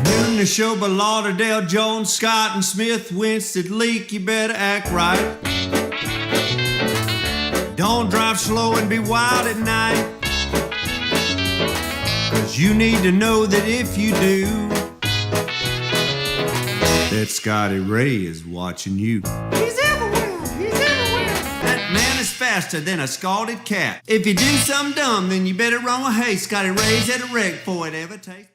Doing the show by Lauderdale, Jones, Scott, and Smith, Winston, Leak, you better act right. Don't drive slow and be wild at night, 'cause you need to know that if you do, that Scotty Ray is watching you. He's everywhere, he's everywhere. That man is faster than a scalded cat. If you do something dumb, then you better run with haste. Scotty Ray's at a wreck before it ever takes place.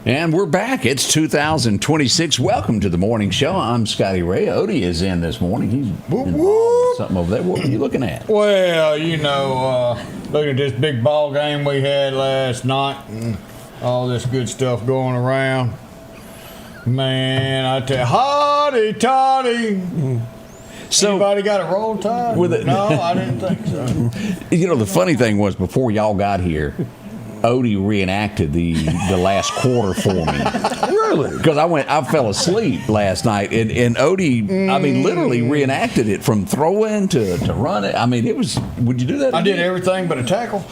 And we're back. It's 2026. Welcome to the morning show. I'm Scotty Ray. Odie is in this morning. He's involved in something over there. What are you looking at? Well, looking at this big ball game we had last night and all this good stuff going around. Man, I tell you, hotty toddy. So, anybody got a roll tide? With it? No, I didn't think so. The funny thing was, before y'all got here, Odie reenacted the last quarter for me. Really? Because I fell asleep last night, and Odie, literally reenacted it from throwing to running. It was. Would you do that? I did everything but a tackle.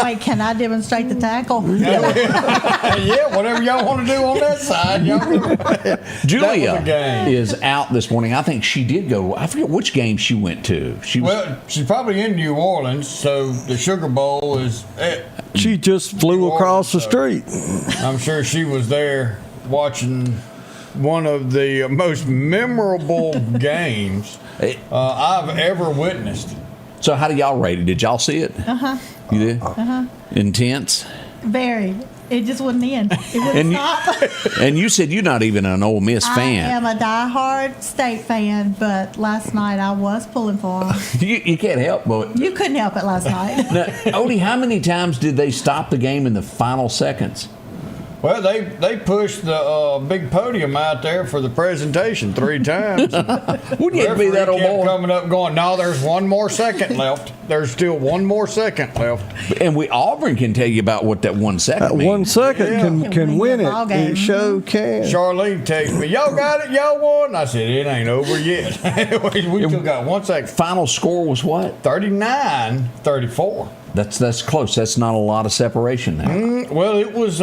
Wait, can I demonstrate the tackle? Yeah, whatever y'all want to do on that side. Julia is out this morning. I think she did go. I forget which game she went to. She's probably in New Orleans, so the Sugar Bowl is. She just flew across the street. I'm sure she was there watching one of the most memorable games I've ever witnessed. So how do y'all rate it? Did y'all see it? Uh-huh. You did? Uh-huh. Intense? Very. It just wouldn't end. It wouldn't stop. And you said you're not even an Ole Miss fan. I am a diehard State fan, but last night I was pulling for them. You can't help but. You couldn't help it last night. Now, Odie, how many times did they stop the game in the final seconds? Well, they pushed the big podium out there for the presentation 3 times. Wouldn't you be that old boy? Coming up going, no, there's 1 more second left. There's still 1 more second left. And Auburn can tell you about what that 1 second means. 1 second can win it. It sure can. Charlene texted me, y'all got it, y'all won? I said, it ain't over yet. we still got 1 second. Final score was what? 39-34. That's close. That's not a lot of separation there. Well, it was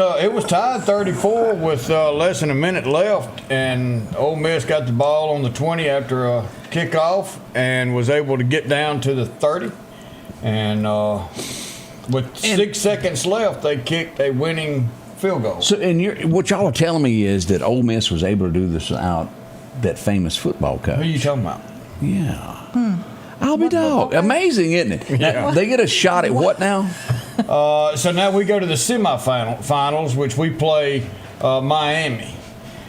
tied 34 with less than a minute left, and Ole Miss got the ball on the 20 after a kickoff and was able to get down to the 30. And with 6 seconds left, they kicked a winning field goal. So, what y'all are telling me is that Ole Miss was able to do this without that famous football coach. Who are you talking about? Yeah. I'll be dog. Amazing, isn't it? Yeah. Now, they get a shot at what now? So now we go to the semifinals, which we play Miami.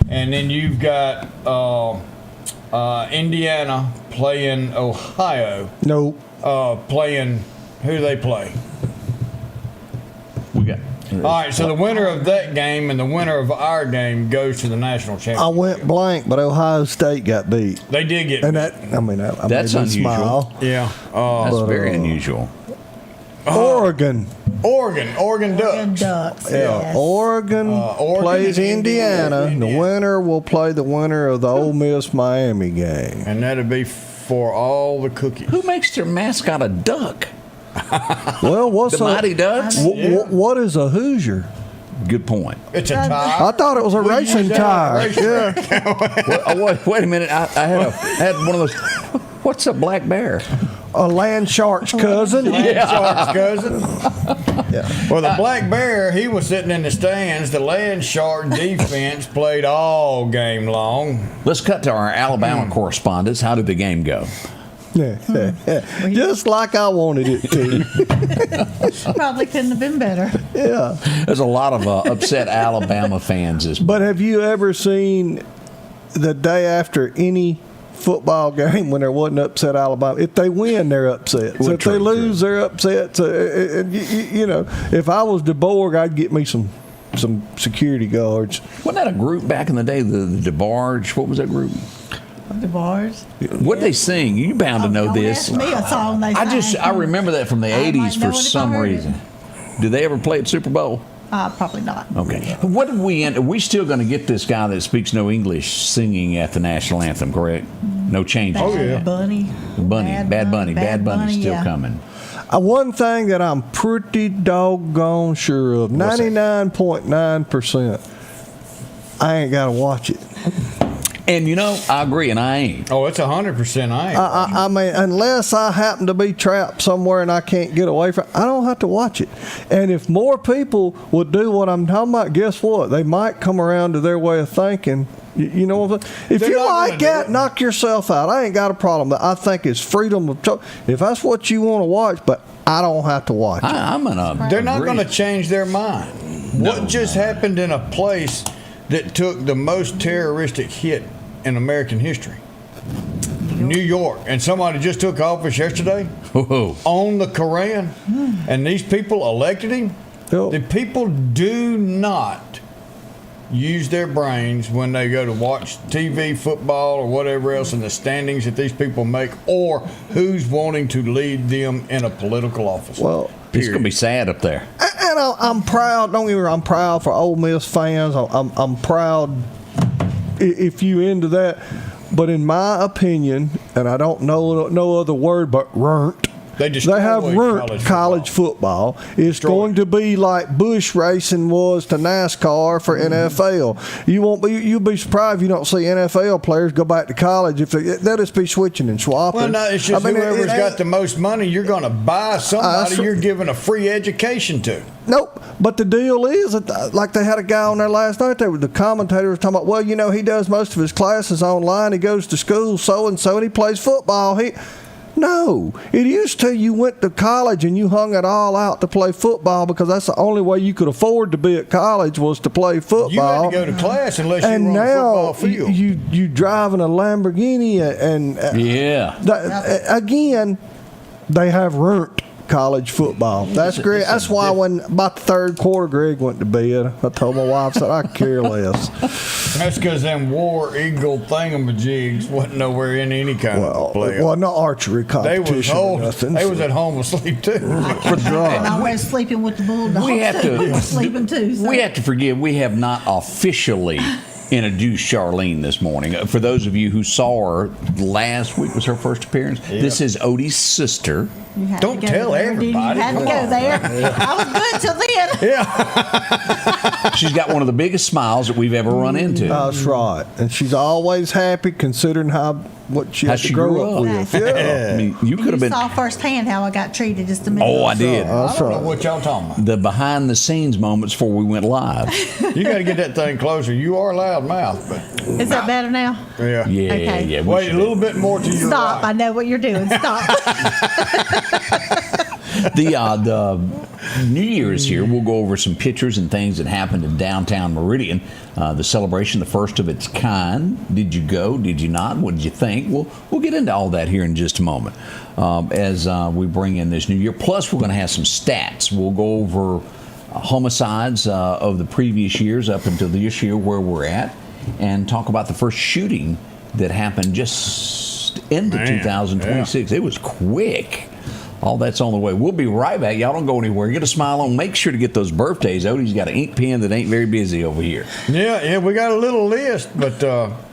And then you've got Indiana playing Ohio. Nope. Playing, who do they play? We got. All right, so the winner of that game and the winner of our game goes to the national championship. I went blank, but Ohio State got beat. They did get And beat. that, I made That's me unusual. smile. Yeah. That's very unusual. Oregon. Oregon Ducks. Ducks. Yeah. Yes. Oregon plays and Indiana. The winner will play the winner of the Ole Miss Miami game. And that'll be for all the cookies. Who makes their mascot a duck? Well, what's The Mighty Ducks? what is a Hoosier? Good point. It's a tie. I thought it was a racing tire. Yeah. Wait a minute. I had one of those. What's a black bear? A land shark's cousin. Shark's cousin. Yeah. Well, the black bear, he was sitting in the stands. The land shark defense played all game long. Let's cut to our Alabama correspondents. How did the game go? Yeah. Just like I wanted it to. Probably couldn't have been better. Yeah. There's a lot of upset Alabama fans this But have you ever seen the day after any football game when there wasn't upset Alabama? If they win, they're upset. So if they lose, they're upset. So, if I was DeBorg, I'd get me some security guards. Wasn't that a group back in the day, the DeBarge? What was that group? The bars. What'd they sing? You bound to know Don't this. ask me a song they sang. I remember that from the I might 80s know for it if I some heard it. reason. Did they ever play at Super Bowl? Probably not. Okay. What did we end? Are we still going to get this guy that speaks no English singing at the national anthem, correct? No change. Bad Bunny. Bad Bunny's still yeah. coming. One thing that I'm pretty doggone sure of, 99.9%, I ain't got to watch it. And I agree, and I ain't. Oh, it's 100%. I mean, unless I happen to be trapped somewhere and I can't get away from it, I don't have to watch it. And if more people would do what I'm talking about, guess what? They might come around to their way of thinking. You know what I'm saying? If you like that, knock yourself out. I ain't got a problem. I think it's freedom of choice. If that's what you want to watch, but I don't have to watch it. They're not going to change their mind. What just happened in a place that took the most terroristic hit in American history? New York. And somebody just took office yesterday on the Koran, and these people elected him. The people do not use their brains when they go to watch TV, football, or whatever else in the standings that these people make, or who's wanting to lead them in a political office. Well, it's going to be sad up there. And I'm proud. Don't get me wrong. I'm proud for Ole Miss fans. I'm proud if you into that. But in my opinion, and I don't know no other word but runt. They have ruined college football. It's going to be like Bush racing was to NASCAR for NFL. You'll be surprised if you don't see NFL players go back to college. If they'll just be switching and swapping. Well, no, it's just whoever's got the most money, you're going to buy somebody you're giving a free education to. Nope. But the deal is, that, like they had a guy on there last night, the commentator was talking about, well, he does most of his classes online. He goes to school so-and-so, and he plays football. No, it used to. You went to college and you hung it all out to play football because that's the only way you could afford to be at college was to play football. You had to go to class unless you were on a football field. You driving a Lamborghini and again, they have ruined college football. That's great. That's why when about the third quarter, Greg went to bed. I told my wife, I said, I care less. That's because them War Eagle thingamajigs wasn't nowhere in any kind of play. Well, no archery competition or nothing. They was at home asleep too. And I was sleeping with the bulldogs. We have to sleeping too. So. We have to forgive. We have not officially introduced Charlene this morning. For those of you who saw her last week, was her first appearance. Yep. This is Odie's sister. Don't tell everybody. You had to go there. I was good till then. Yeah. She's got one of the biggest smiles that we've ever run into. That's right. And she's always happy considering what she had to grow up with. Yeah. I mean, you could have been. saw firsthand how I got treated just a minute ago. Oh, I did. I don't know what y'all talking about. The behind the scenes moments before we went live. You got to get that thing closer. You are loud mouth. But is that better now? Yeah. Okay. Yeah. Wait a little bit more to your Stop. right. I know what you're doing. Stop. The New Year's here. We'll go over some pictures and things that happened in downtown Meridian. The celebration, the first of its kind. Did you go? Did you not? What did you think? We'll get into all that here in just a moment as we bring in this new year. Plus, we're going to have some stats. We'll go over homicides of the previous years up until this year, where we're at, and talk about the first shooting that happened just into 2026. Yeah. It was quick. All that's on the way. We'll be right back. Y'all don't go anywhere. Get a smile on. Make sure to get those birthdays. Odie's got an ink pen that ain't very busy over here. Yeah, we got a little list, but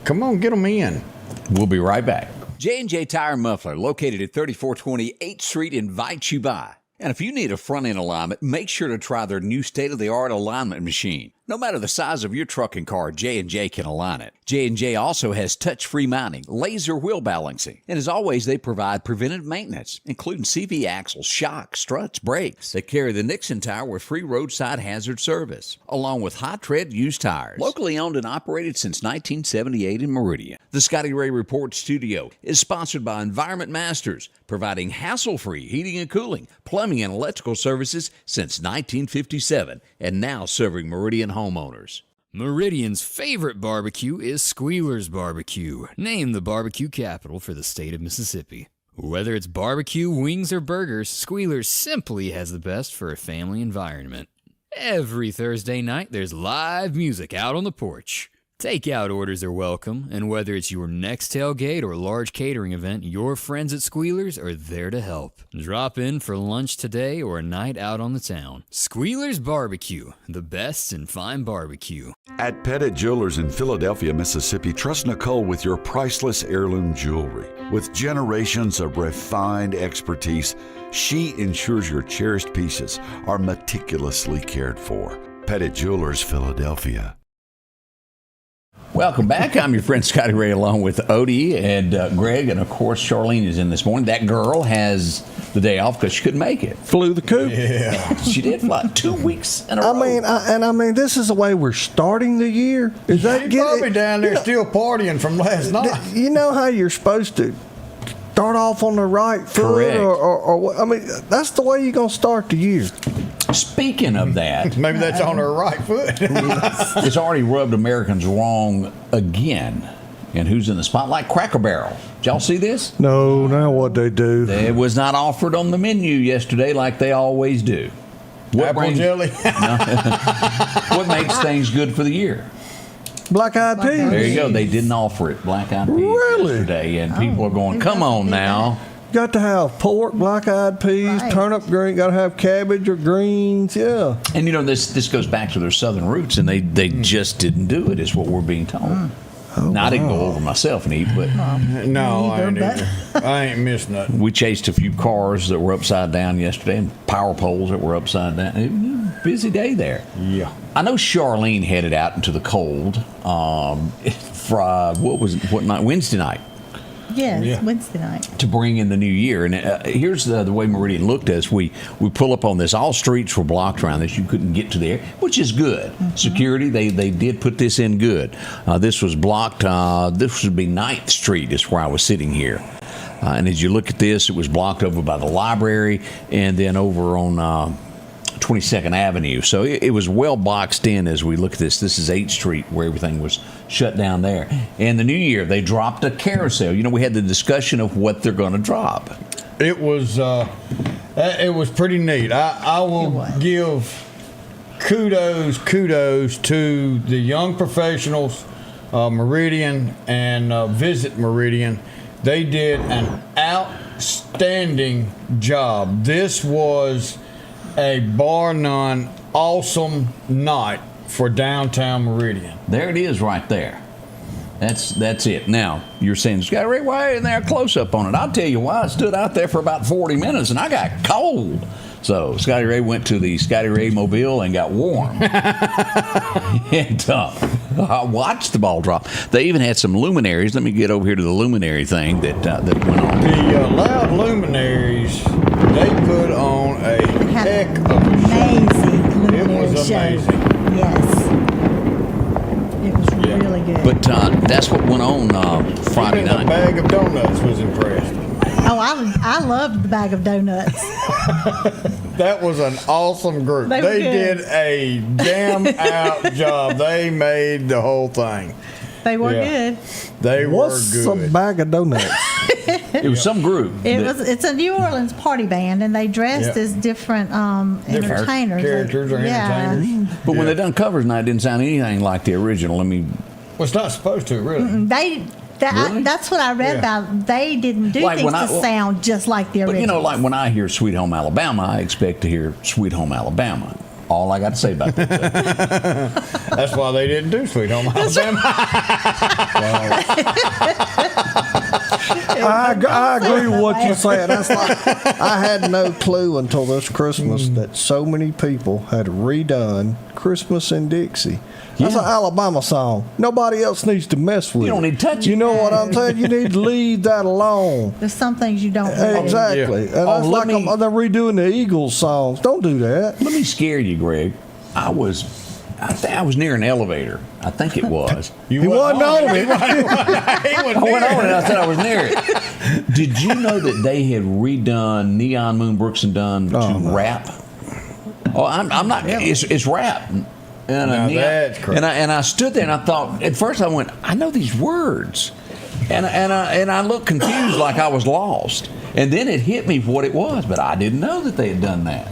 come on, get them in. We'll be right back. J&J Tire Muffler, located at 3420 8th Street, invites you by. And if you need a front-end alignment, make sure to try their new state-of-the-art alignment machine. No matter the size of your truck and car, J&J can align it. J&J also has touch-free mounting, laser wheel balancing, and as always, they provide preventive maintenance, including CV axles, shocks, struts, brakes. They carry the Nixon tire with free roadside hazard service, along with high-tread used tires. Locally owned and operated since 1978 in Meridian. The Scotty Ray Report studio is sponsored by Environment Masters, providing hassle-free heating and cooling, plumbing and electrical services since 1957, and now serving Meridian homeowners. Meridian's favorite barbecue is Squealer's Barbecue, named the barbecue capital for the state of Mississippi. Whether it's barbecue, wings, or burgers, Squealer's simply has the best for a family environment. Every Thursday night, there's live music out on the porch. Takeout orders are welcome, and whether it's your next tailgate or large catering event, your friends at Squealers are there to help. Drop in for lunch today or a night out on the town. Squealers Barbecue, the best in fine barbecue. At Pettit Jewelers in Philadelphia, Mississippi, trust Nicole with your priceless heirloom jewelry. With generations of refined expertise, she ensures your cherished pieces are meticulously cared for. Pettit Jewelers, Philadelphia. Welcome back. I'm your friend Scotty Ray, along with Odie and Greg, and of course Charlene is in this morning. That girl has the day off because she couldn't make it. Flew the coop. Yeah, she did fly 2 weeks in a row. I mean, this is the way we're starting the year. Is that You're probably down there still partying from last night. You know how you're supposed to start off on the right foot, Correct. or I mean, that's the way you're gonna start the year. Speaking of that, Maybe that's on her right foot. it's already rubbed Americans wrong again. And who's in the spotlight? Cracker Barrel. Did y'all see this? No, now what they do? It was not offered on the menu yesterday like they always do. Apple jelly. What makes things good for the year? Black Eyed Peas. There you go. They didn't offer it, Black Eyed Peas, yesterday. And people are going, come on now. Got to have pork, black eyed peas, Right. turnip green. Got to have cabbage or greens. Yeah. And, you know, this goes back to their southern roots, and they just didn't do it, is what we're being told. Now, I didn't go over myself and eat, but No, I ain't either. I ain't missed nothing. we chased a few cars that were upside down yesterday and power poles that were upside down. It was a busy day there. Yeah. I know Charlene headed out into the cold what night? Wednesday night. Yes, Yeah. Wednesday night. To bring in the new year. And here's the way Meridian looked at us. We pull up on this. All streets were blocked around this. You couldn't get to there, which is good. Mm-hmm. Security, they did put this in good. This was blocked. This would be 9th Street is where I was sitting here. And as you look at this, it was blocked over by the library and then over on 22nd Avenue. So it was well boxed in as we look at this. This is 8th Street where everything was shut down there. And the new year, they dropped a carousel. You know, we had the discussion of what they're going to drop. It was pretty neat. I will give kudos to the young professionals, Meridian and Visit Meridian. They did an outstanding job. This was a bar none awesome night for downtown Meridian. There it is right there. That's it. Now, you're saying, Scotty Ray, why isn't there a close-up on it? I'll tell you why. I stood out there for about 40 minutes, and I got cold. So Scotty Ray went to the Scotty Ray Mobile and got warm. And I watched the ball drop. They even had some luminaries. Let me get over here to the luminary thing that went on. The loud luminaries, they put on a heck of a Amazing show. It luminary was show. amazing. Yes. It was Yeah. really good. But that's what went on Friday Even the night. bag of donuts was impressed. Oh, I loved the bag of donuts. That was an awesome group. They were They good. did a damn out job. They made the whole thing. They were Yeah. good. They What's were a good. bag of donuts? It was some group. It's a New Orleans party band, and they dressed Yeah. as different entertainers. characters or Yeah. entertainers. But when Yeah. they done covers night, it didn't sound anything like the original. I mean, Well, it's not supposed to, really. Really? That's what I read Yeah. about. They didn't do Like things when to I- sound just like the but original. you know, like when I hear Sweet Home Alabama, I expect to hear Sweet Home Alabama. All I got to say about that. That's why they didn't do Sweet Home Alabama. I agree with what you're saying. That's like I had no clue until this Christmas that so many people had redone Christmas in Dixie. That's Yeah. an Alabama song. Nobody else needs to mess with You don't it. need to touch it. You know what I'm saying? You need to leave that alone. There's some things you don't do. Exactly. Yeah. And Oh, that's let like me- they're redoing the Eagles songs. Don't do that. Let me scare you, Greg. I think I was near an elevator. I think it was. He wasn't on it. I went on it and I said I was near it. Did you know that they had redone Neon Moon Brooks and Dunn to rap? Oh, I'm not. It's rap. And Now that's crazy. and I stood there and I thought at first I went, I know these words, and I looked confused like I was lost. And then it hit me what it was, but I didn't know that they had done that.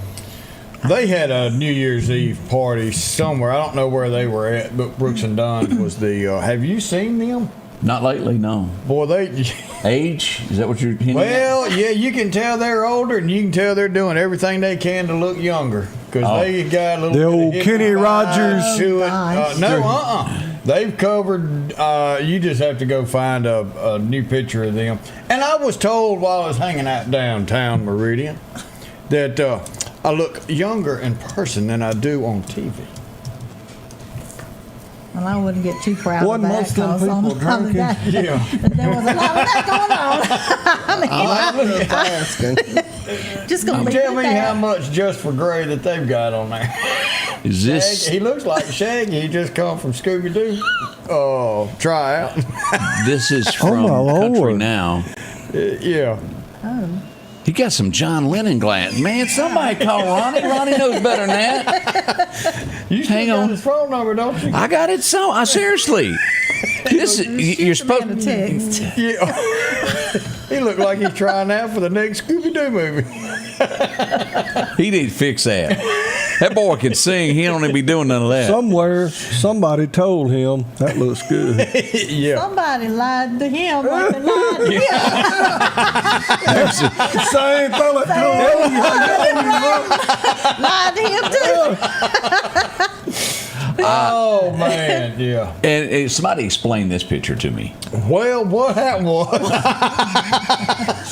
They had a New Year's Eve party somewhere. I don't know where they were at, but Brooks and Dunn was the. Have you seen them? Not lately, no. Boy, they. Age? Is that what you're hinting Well, yeah, you can tell they're older, and you can tell they're doing everything they can to look younger. Because they got a little. The bit old of Kenny hippie Rogers. vibe to it. Gosh. They've covered. You just have to go find a new picture of them. And I was told while I was hanging out downtown Meridian that I look younger in person than I do on TV. Well, I wouldn't get too proud Wasn't of that. most of them 'Cause people on the drinking? day, Yeah. there was a lot of that going on. asking. Just gonna leave Tell it me there. how much Just for Gray that they've got on there. Is this He looks like Shaggy. He just come from Scooby Doo. Oh, try out. this is from my Country Lord. Now? Yeah. He got some John Lennon glass. Man, somebody call Ronnie. Ronnie knows better than that. You still Hang got on. his phone number, don't you? I got it. So I seriously. This is you're Shoot the man supposed a text. Yeah. He looked like he's trying out for the next Scooby Doo movie. He need to fix that. That boy can sing. He don't need to be doing none of that. Somewhere, somebody told him that looks good. Yeah. Somebody lied to him like they lied to him. Same fella Lied to him too. Oh man, yeah. And somebody explain this picture to me. Well, what happened was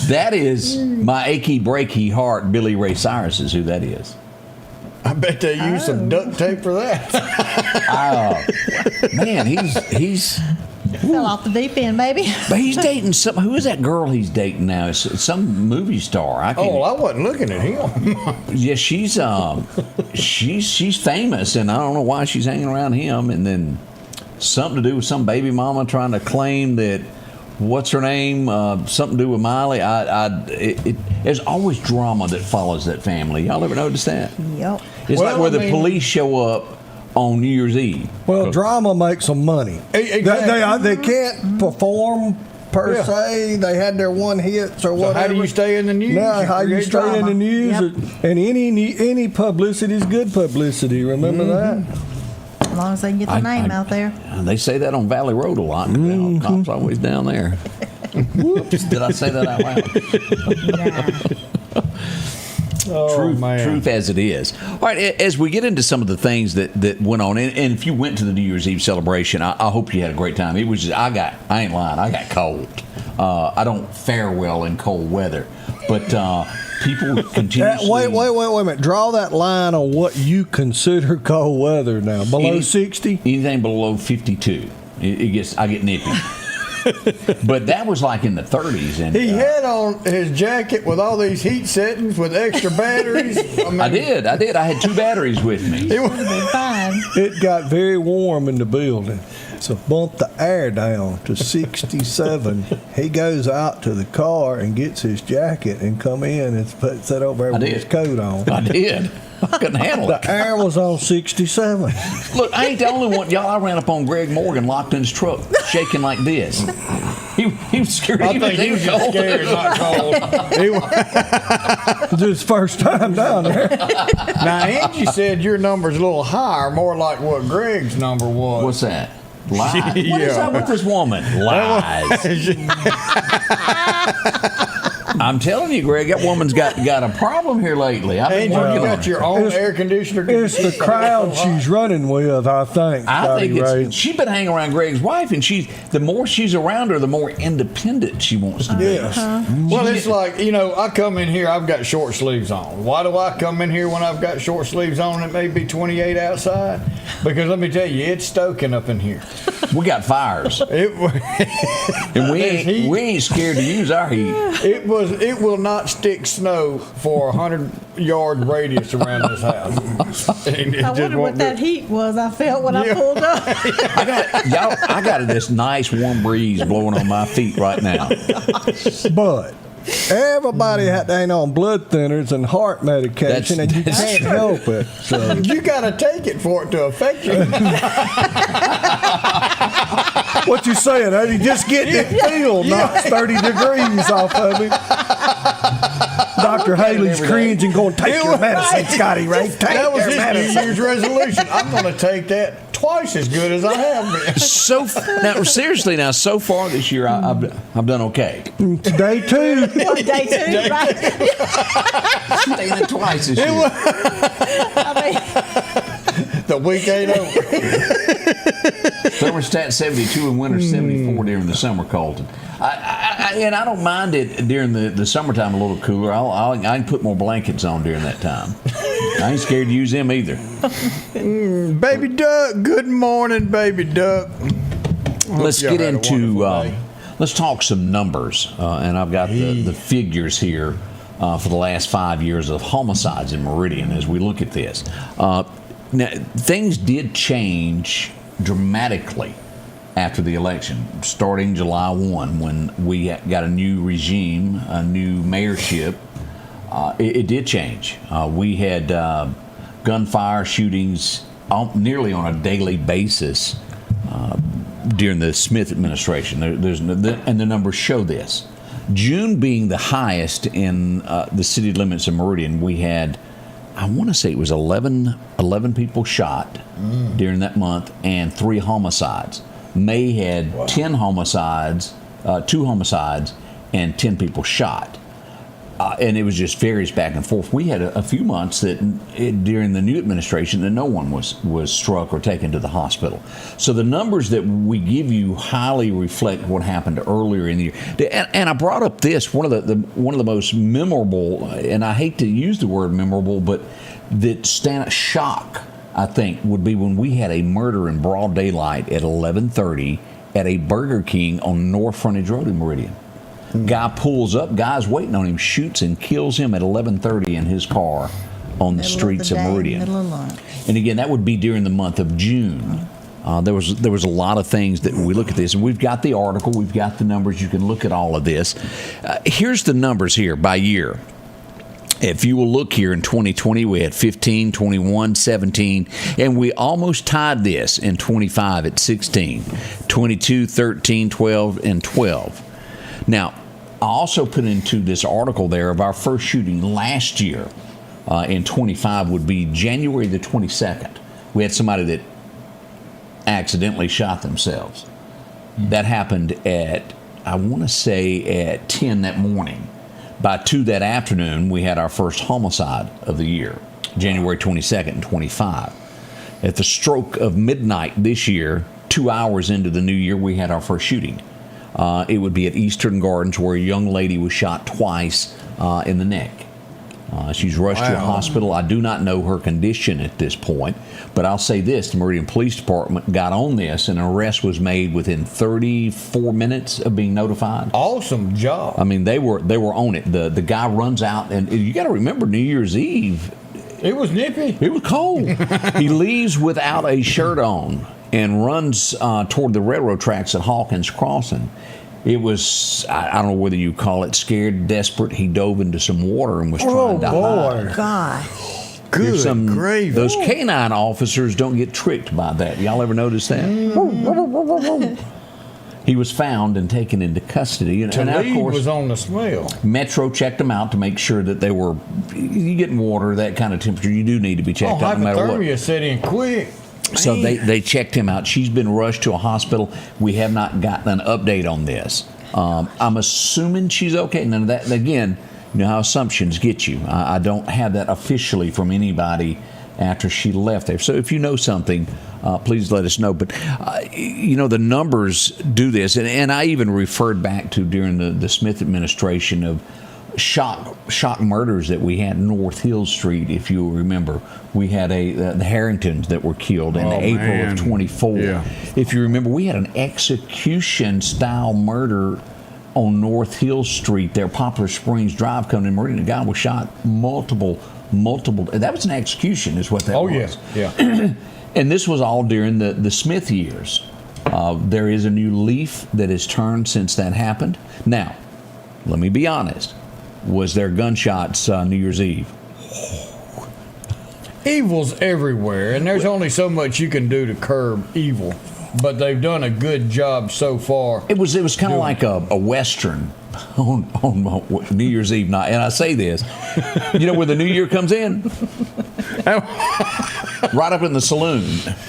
That is my achy breaky heart. Billy Ray Cyrus is who that is. I bet they used some duct tape for that. Man, he's Fell off the deep end, baby. but he's dating some. Who is that girl he's dating now? It's some movie star. I can't. Oh, I wasn't looking at him. Yeah, she's famous, and I don't know why she's hanging around him. And then something to do with some baby mama trying to claim that what's her name? Something to do with Miley. There's always drama that follows that family. Y'all ever notice that? Yep. It's Well, like where I the mean- police show up on New Year's Eve. Well, drama makes some money. Exactly. They can't perform per Yeah. se. They had their one hits or So whatever. how do you stay in the news? Now, how you create stay in drama. the news, Yep. and any publicity is good publicity. Remember that? As long as they can get the name out there. They say that on Valley Road a lot. Cops always down there. Whoops! Did I say that out loud? Oh, Truth, man. truth as it is. All right, as we get into some of the things that went on, and if you went to the New Year's Eve celebration, I hope you had a great time. It was just, I ain't lying, I got cold. I don't fare well in cold weather, but people continuously. Wait a minute. Draw that line on what you consider cold weather now. Below 60? Anything below 52, I get nippy. But that was like in the 30s, and He had on his jacket with all these heat settings with extra batteries. I did. I had 2 batteries with me. Would have been fine. It got very warm in the building. So bump the air down to 67. He goes out to the car and gets his jacket and come in and puts that over there with did. his coat on. I did. I couldn't handle it. The air was on 67. Look, I ain't the only one. Y'all, I ran up on Greg Morgan locked in his truck, shaking like this. He was scared. I think he was just scared, not cold. He was- It's his first time down there. Now, Angie said your number's a little higher, more like what Greg's number was. What's that? Lies. What is Yeah. up with this woman? Lies. I'm telling you, Greg, that woman's got a problem here lately. I've been Angel, you working on got it. your own It's- air conditioner. It's the crowd she's running with, I think. I Scotty think Ray. she's been hanging around Greg's wife, and the more she's around her, the more independent she wants to be. Yes. Well, it's like, I come in here, I've got short sleeves on. Why do I come in here when I've got short sleeves on? It may be 28 outside. Because let me tell you, it's stoking up in here. We got fires, It and we There's heat. ain't scared to use our heat. it will not stick snow for a 100-yard radius around this house. And it I just wonder won't what that do it. heat was I felt when I Yeah. pulled up. I got this nice warm breeze blowing on my feet right now. But everybody ain't on blood thinners and heart medication, and you That's can't true. help it. So You got to take it for it to affect you. what you saying? Eddie? Just getting it feel knocks 30 degrees off of him. Dr. Haley's cringing, going, take your medicine, Scotty Ray. Take That was your his medicine. New Year's resolution. I'm going to take that twice as good as I have been. So now, seriously, so far this year, I've done okay. Today, too. Day 2, right? Staying it twice this year. The week ain't over. Thermostat 72 in winter, 74 during the summer, Colton. And I don't mind it during the summertime a little cooler. I can put more blankets on during that time. I ain't scared to use them either. Baby duck, good morning, baby duck. Let's y'all get had a into, wonderful day. let's talk some numbers. And I've got the figures here for the last 5 years of homicides in Meridian as we look at this. Now, things did change dramatically after the election, starting July 1 when we got a new regime, a new mayorship. It did change. We had gunfire shootings nearly on a daily basis during the Smith administration. And the numbers show this. June being the highest in the city limits of Meridian, we had, I want to say it was 11 people shot during that month and 3 homicides. May had 10 homicides, 2 homicides, and 10 people shot. And it was just varies back and forth. We had a few months that during the new administration that no one was struck or taken to the hospital. So the numbers that we give you highly reflect what happened earlier in the year. And I brought up this, one of the most memorable, and I hate to use the word memorable, but that shock, I think, would be when we had a murder in broad daylight at 11:30 at a Burger King on North Frontage Road in Meridian. Guy pulls up, guy's waiting on him, shoots and kills him at 11:30 in his car on the streets of Meridian. Middle of lunch. And again, that would be during the month of June. There was a lot of things that we look at this, and we've got the article, we've got the numbers. You can look at all of this. Here's the numbers here by year. If you will look here in 2020, we had 15, 21, 17, and we almost tied this in 25 at 16, 22, 13, 12, and 12. Now, I also put into this article there of our first shooting last year in 25 would be January the 22nd. We had somebody that accidentally shot themselves. That happened at, I want to say, at 10 that morning. By 2 that afternoon, we had our first homicide of the year, January 22nd and 25. At the stroke of midnight this year, 2 hours into the new year, we had our first shooting. It would be at Eastern Gardens where a young lady was shot twice in the neck. She's rushed to a hospital. I do not know her condition at this point, but I'll say this, the Meridian Police Department got on this and an arrest was made within 34 minutes of being notified. Awesome job. I mean, they were on it. The guy runs out, and you got to remember New Year's Eve. It was nippy. It was cold. He leaves without a shirt on and runs toward the railroad tracks at Hawkins Crossing. It was, I don't know whether you call it scared, desperate. He dove into some water and was trying to hide. Gosh. Good gravy. Those canine officers don't get tricked by that. Y'all ever notice that? He was found and taken into custody. And of course, was on the smell. Metro checked them out to make sure that they were, you get in water, that kind of temperature, you do need to be checked out no matter what. Hypothermia set in quick. So they checked him out. She's been rushed to a hospital. We have not gotten an update on this. I'm assuming she's okay. None of that. Again, you know how assumptions get you. I don't have that officially from anybody after she left there. So if you know something, please let us know. But, the numbers do this. And I even referred back to during the Smith administration of shock murders that we had North Hill Street, if you remember. We had the Harringtons that were killed in April of 24. Yeah. If you remember, we had an execution-style murder on North Hill Street there, Poplar Springs Drive, coming in Meridian. A guy was shot multiple. That was an execution is what that was. Oh, yes. Yeah. And this was all during the Smith years. There is a new leaf that has turned since that happened. Now, let me be honest. Was there gunshots New Year's Eve? Evil's everywhere, and there's only so much you can do to curb evil. But they've done a good job so far. It was kind of like a Western on New Year's Eve night, and I say this, you know where the New Year comes in? Right up in the saloon,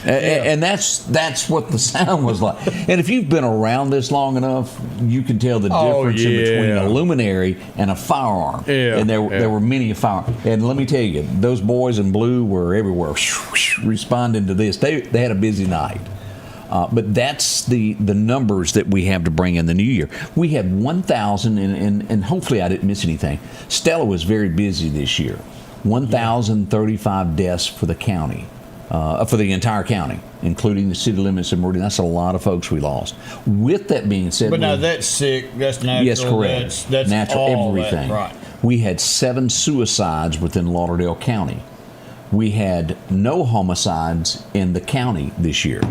and that's what the sound was like. And if you've been around this long enough, you can tell the difference in between a luminary and a firearm. Yeah, and there were many a firearm. And let me tell you, those boys in blue were everywhere responding to this. They had a busy night. But that's the numbers that we have to bring in the new year. We had 1,000, and hopefully I didn't miss anything. Stella was very busy this year. 1,035 deaths for the county, for the entire county, including the city limits of Meridian. That's a lot of folks we lost. With that being said, but now that's sick. That's natural. Yes, correct. That's natural. All everything. That, right. We had 7 suicides within Lauderdale County. We had no homicides in the county this year.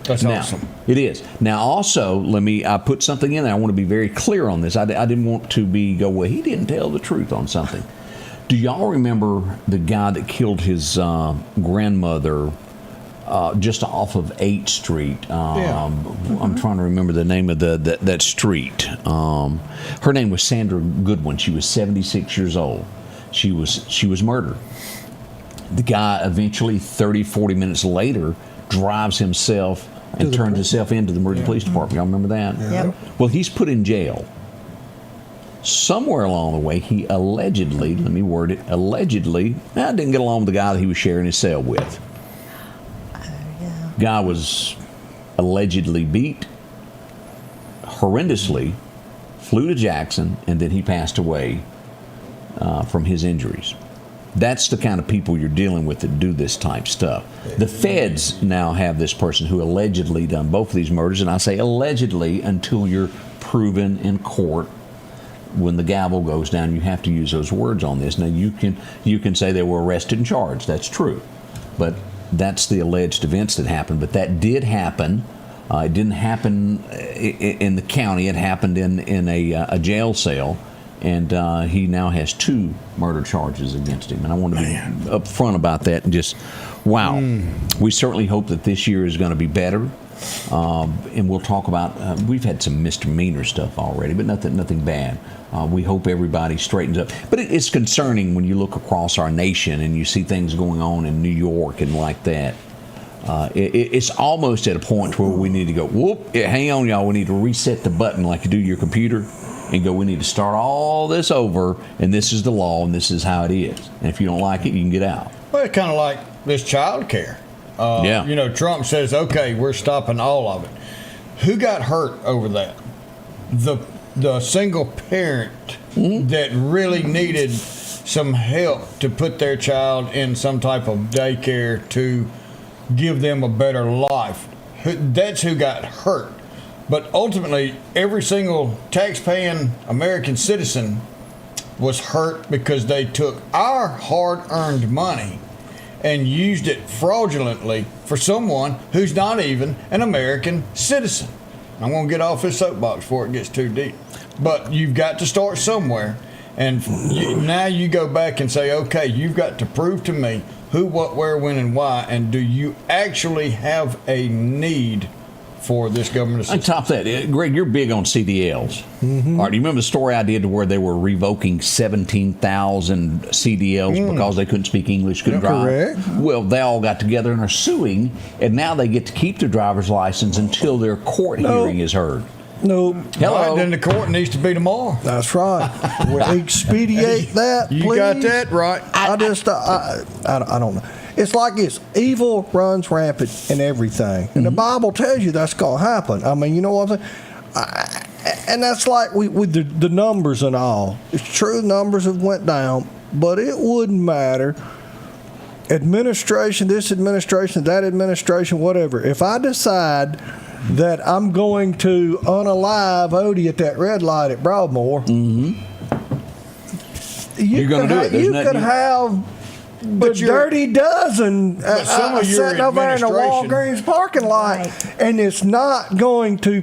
That's awesome. It is. Now, also, I put something in there. I want to be very clear on this. I didn't want to well, he didn't tell the truth on something. Do y'all remember the guy that killed his grandmother just off of 8th Street? I'm trying to remember the name of that street. Her name was Sandra Goodwin. She was 76 years old. She was murdered. The guy eventually, 30, 40 minutes later, drives himself and turns himself into the Meridian Police Department. Y'all remember that? Yeah. Yep. Well, he's put in jail. Somewhere along the way, he allegedly, let me word it, didn't get along with the guy that he was sharing his cell with. Guy was allegedly beat horrendously, flew to Jackson, and then he passed away from his injuries. That's the kind of people you're dealing with that do this type stuff. The feds now have this person who allegedly done both of these murders, and I say allegedly until you're proven in court. When the gavel goes down, you have to use those words on this. Now, you can say they were arrested and charged. That's true. But that's the alleged events that happened. But that did happen. It didn't happen in the county. It happened in a jail cell. And he now has 2 murder charges against him. And I want to be upfront about that and just, wow. We certainly hope that this year is going to be better. And we'll talk about, we've had some misdemeanor stuff already, but nothing bad. We hope everybody straightens up. But it's concerning when you look across our nation and you see things going on in New York and like that. It's almost at a point where we need to go, whoop, hang on, y'all. We need to reset the button like you do your computer and go, we need to start all this over, and this is the law, and this is how it is. And if you don't like it, you can get out. Well, it's kind of like this child care. You know, Trump says, okay, we're stopping all of it. Who got hurt over that? The single parent that really needed some help to put their child in some type of daycare to give them a better life. That's who got hurt. But ultimately, every single tax-paying American citizen was hurt because they took our hard-earned money and used it fraudulently for someone who's not even an American citizen. I'm going to get off this soapbox before it gets too deep. But you've got to start somewhere. And now you go back and say, okay, you've got to prove to me who, what, where, when, and why. And do you actually have a need for this government assistance? On top of that, Greg, you're big on CDLs. Mm-hmm. All right, do you remember the story I did where they were revoking 17,000 CDLs because they couldn't speak English, couldn't drive? Correct. Well, they all got together and are suing, and now they get to keep their driver's license until their court hearing is heard. No. Hello. Right, then the court needs to be tomorrow. That's right. Expedite that, please. You got that right. I don't know. It's like this. Evil runs rampant in everything. And the Bible tells you that's going to happen. I mean, you know what I'm saying? And that's like with the numbers and all. It's true, numbers have went down, but it wouldn't matter. Administration, this administration, that administration, whatever. If I decide that I'm going to unalive Odie at that red light at Broadmoor, you're going to do it. You could have the dirty dozen sitting over there in the Walgreens parking lot, and it's not going to.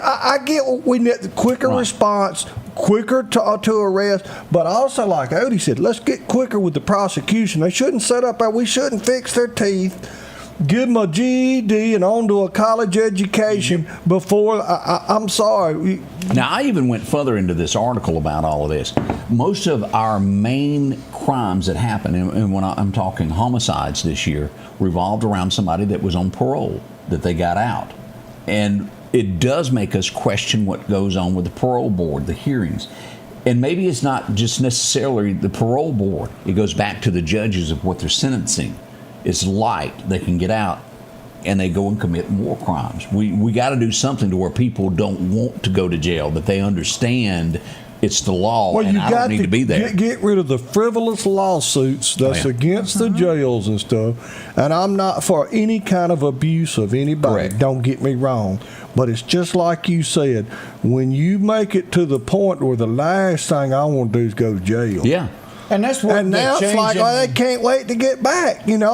I get what we need, quicker response, quicker to arrest, but also, like Odie said, let's get quicker with the prosecution. They shouldn't set up, we shouldn't fix their teeth give them a GED and on to a college education before. I'm sorry. Now, I even went further into this article about all of this. Most of our main crimes that happen, and when I'm talking homicides this year, revolved around somebody that was on parole, that they got out. And it does make us question what goes on with the parole board, the hearings. And maybe it's not just necessarily the parole board. It goes back to the judges of what they're sentencing. It's light. They can get out and they go and commit more crimes. We got to do something to where people don't want to go to jail, that they understand it's the law and I don't need to be there. Get rid of the frivolous lawsuits that's against the jails and stuff. And I'm not for any kind of abuse of anybody. Correct. Don't get me wrong. But it's just like you said, when you make it to the point where the last thing I want to do is go to jail. Yeah. And that's what. And now it's like, they can't wait to get back. You know,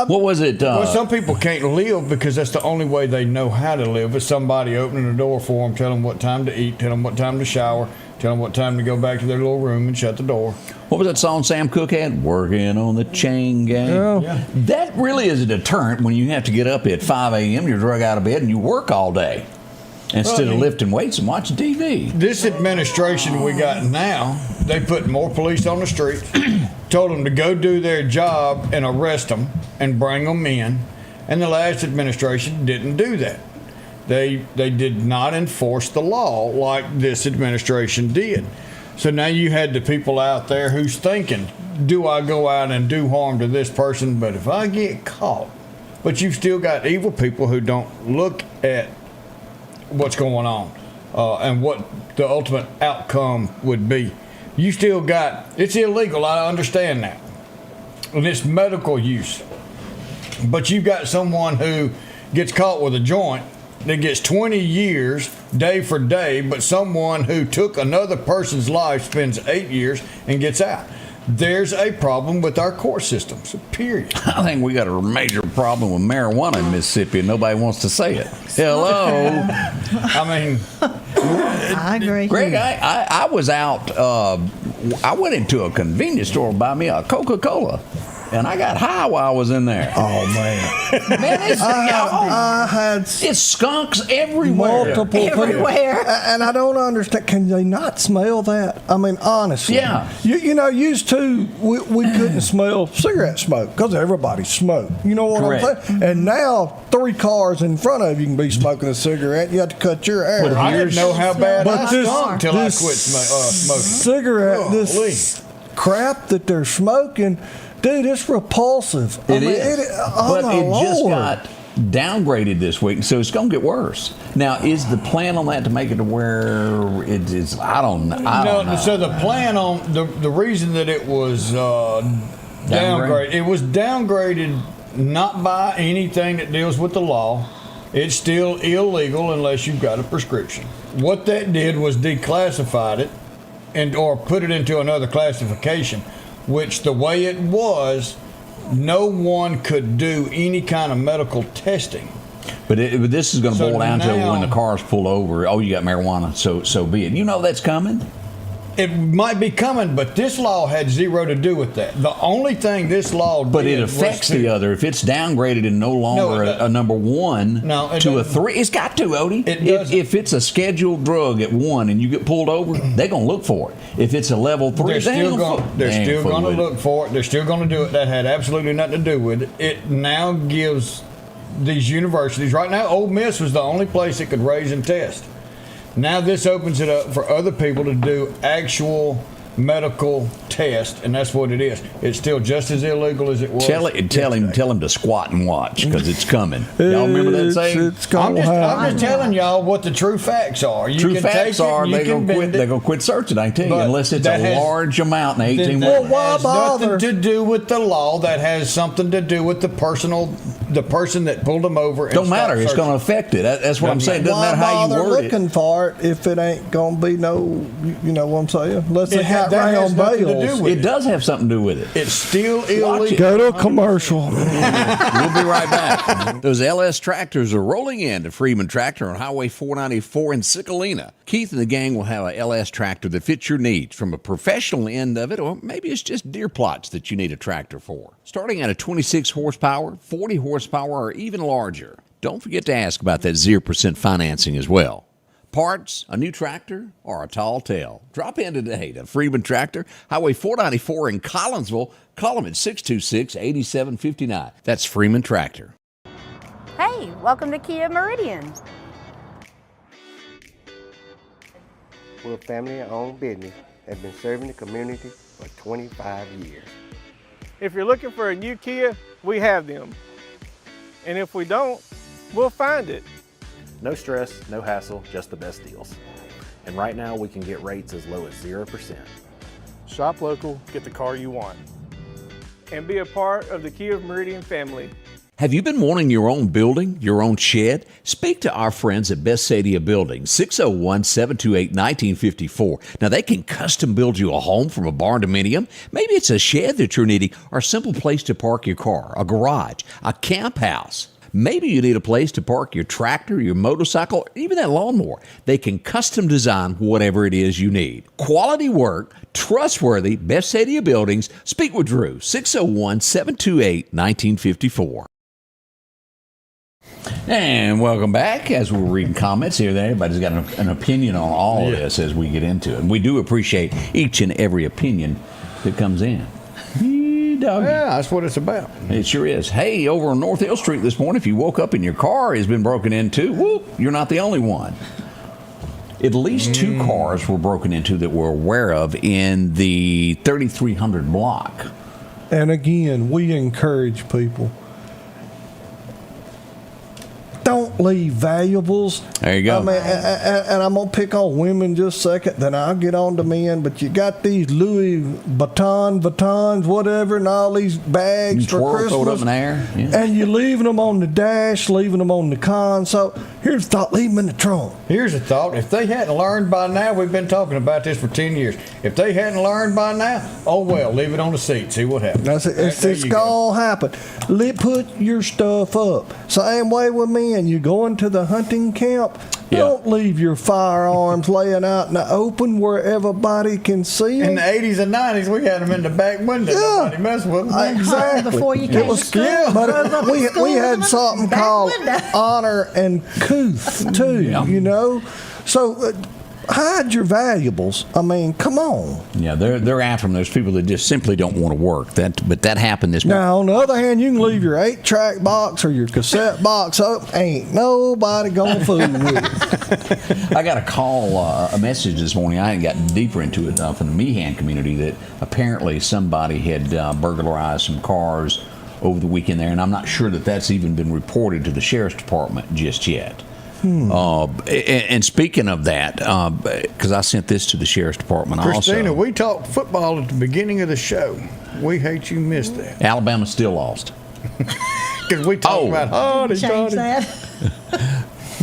what was it? Well, some people can't live because that's the only way they know how to live is somebody opening the door for them, tell them what time to eat, tell them what time to shower, tell them what time to go back to their little room and shut the door. What was that song Sam Cooke had? Working on the chain gang. Yeah. That really is a deterrent when you have to get up at 5 a.m., you're drug out of bed, and you work all day instead of lifting weights and watching TV. This administration we got now, they put more police on the street, told them to go do their job and arrest them and bring them in, and the last administration didn't do that. They did not enforce the law like this administration did. So now you had the people out there who's thinking, do I go out and do harm to this person? But if I get caught, but you've still got evil people who don't look at what's going on and what the ultimate outcome would be. You still got, it's illegal, I understand that. And it's medical use. But you've got someone who gets caught with a joint that gets 20 years day for day, but someone who took another person's life spends 8 years and gets out. There's a problem with our court systems, period. I think we got a major problem with marijuana in Mississippi, and nobody wants to say it. Hello. I mean, I agree. Greg, I was out. I went into a convenience store to buy me a Coca-Cola, and I got high while I was in there. Oh, man. Man, I had it's skunks everywhere. multiple Everywhere. people. And I don't understand. Can they not smell that? I mean, honestly. Yeah. You know, used to, we couldn't smell cigarette smoke because everybody smoked. You know what Correct. I'm saying? And now 3 cars in front of you can be smoking a cigarette. You have to cut your hair. I didn't know how bad I stunk till I quit smoking. Cigarette, this crap that they're smoking, dude, it's repulsive. It is. But my it just Lord. got downgraded this week, so it's going to get worse. Now, is the plan on that to make it to where it is? I don't know. So the plan on the reason that it was downgraded, it was downgraded not by anything that deals with the law. It's still illegal unless you've got a prescription. What that did was declassified it or put it into another classification, which the way it was, no one could do any kind of medical testing. But this is going to boil down to now, when the car's pulled over. Oh, you got marijuana, so be it. You know that's coming. It might be coming, but this law had zero to do with that. The only thing this law did, but it affects the other. If it's downgraded and no longer a number 1 to a 3, it's got to, Odie. If it's a scheduled drug at 1 and you get pulled over, they're going to look for it. If it's a level 3, they're still going to look for it. They're still going to do it. That had absolutely nothing to do with it. It now gives these universities, right now, Ole Miss was the only place that could raise and test. Now this opens it up for other people to do actual medical test, and that's what it is. It's still just as illegal as it was. Tell him to squat and watch because it's coming. Y'all remember that saying? I'm just telling y'all what the true facts are. True facts are they're gonna quit searching. I tell you, unless it's a large amount in 18 months. Well, why bother? Nothing to do with the law. That has something to do with the person that pulled them over. Don't matter. It's going to affect it. That's what I'm saying. It doesn't matter how you word it. Looking for it if it ain't going to be no. You know what I'm saying? Unless they got right on bails. It does have something to do with it. It's still illegal. Go to a commercial. We'll be right back. Those LS tractors are rolling in to Freeman Tractor on Highway 494 in Cicalina. Keith and the gang will have a LS tractor that fits your needs, from a professional end of it, or maybe it's just deer plots that you need a tractor for. Starting at a 26 horsepower, 40 horsepower horsepower, or even larger. Don't forget to ask about that 0% financing as well. Parts, a new tractor, or a tall tale. Drop in today to Freeman Tractor, Highway 494 in Collinsville. Call them at 626-8759. That's Freeman Tractor. Hey, welcome to Kia Meridian. We're a family-owned business that's been serving the community for 25 years. If you're looking for a new Kia, we have them. And if we don't, we'll find it. No stress, no hassle, just the best deals. And right now we can get rates as low as 0%. Shop local, get the car you want. And be a part of the Kia Meridian family. Have you been wanting your own building, your own shed? Speak to our friends at Best Sadia Building, 601-728-1954. Now, they can custom build you a home from a barn dominium. Maybe it's a shed that you're needing, or a simple place to park your car, a garage, a camp house. Maybe you need a place to park your tractor, your motorcycle, or even that lawnmower. They can custom design whatever it is you need. Quality work, trustworthy, Best Sadia Buildings. Speak with Drew, 601-728-1954. And welcome back. As we're reading comments here, everybody's got an opinion on all of this as we get into it. And we do appreciate each and every opinion that comes in. Yeah, that's what it's about. It sure is. Hey, over on North Hill Street this morning, if you woke up and your car has been broken into, whoop, you're not the only one. At least 2 cars were broken into that we're aware of in the 3300 block. And again, we encourage people, don't leave valuables. There you go. I mean, and I'm going to pick on women just a second, then I'll get on to men. But you got these Louis Vuittons, whatever, and all these bags for Christmas. Throw it up in the air. Yeah. And you're leaving them on the dash, leaving them on the console. Here's the thought, leave them in the trunk. Here's a thought. If they hadn't learned by now, we've been talking about this for 10 years. If they hadn't learned by now, oh well, leave it on the seat, see what happens. That's it. It's going to happen. Put your stuff up. Same way with men. You go into the hunting camp, don't leave your firearms laying out in the open where everybody can see them. In the 80s and 90s, we had them in the back window. Nobody messed with them. Exactly. Before you came to school. But we had something called honor and couth, too, you know. So hide your valuables. I mean, come on. Yeah, they're after them. There's people that just simply don't want to work. But that happened this morning. Now, on the other hand, you can leave your 8-track box or your cassette box up. Ain't nobody gonna fool with it. I got a call, a message this morning. I hadn't gotten deeper into it from the Meehan community that apparently somebody had burglarized some cars over the weekend there, and I'm not sure that that's even been reported to the sheriff's department just yet. And speaking of that, because I sent this to the sheriff's department Christina, also. we talked football at the beginning of the show. We hate you missed that. Alabama still lost. Because we talked about Change that.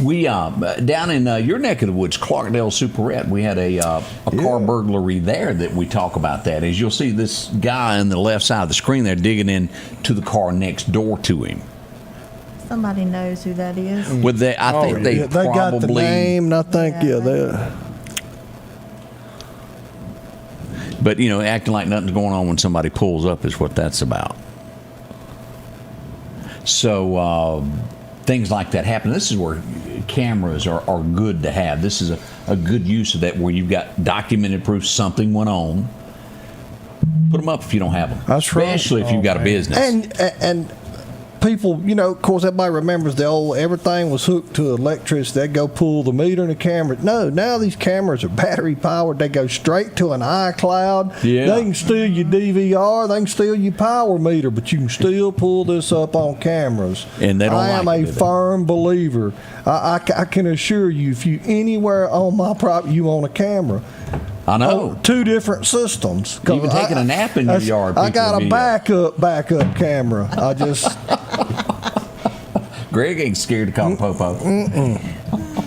We down in your neck of the woods, Clarkdale Superette, we had a car burglary there that we talk about that. As you'll see, this guy on the left side of the screen there digging into the car next door to him. Somebody knows who that is. With that, I think they probably got the name, and I think But you know, acting like nothing's going on when somebody pulls up is what that's about. So things like that happen. This is where cameras are good to have. This is a good use of that, where you've got documented proof something went on. Put them up if you don't have them. That's right. Especially if you've got a business. And people, you know, of course, everybody remembers the old everything was hooked to electricity. They'd go pull the meter and the camera. No, now these cameras are battery powered. They go straight to an iCloud. Yeah. They can steal your DVR. They can steal your power meter, but you can still pull this up on cameras. And they don't I am like a firm believer. I can assure you, if you anywhere on my property you own a camera. I know. 2 different systems. Even taking a nap in your yard. I got a backup camera. I just. Greg ain't scared to call Popo.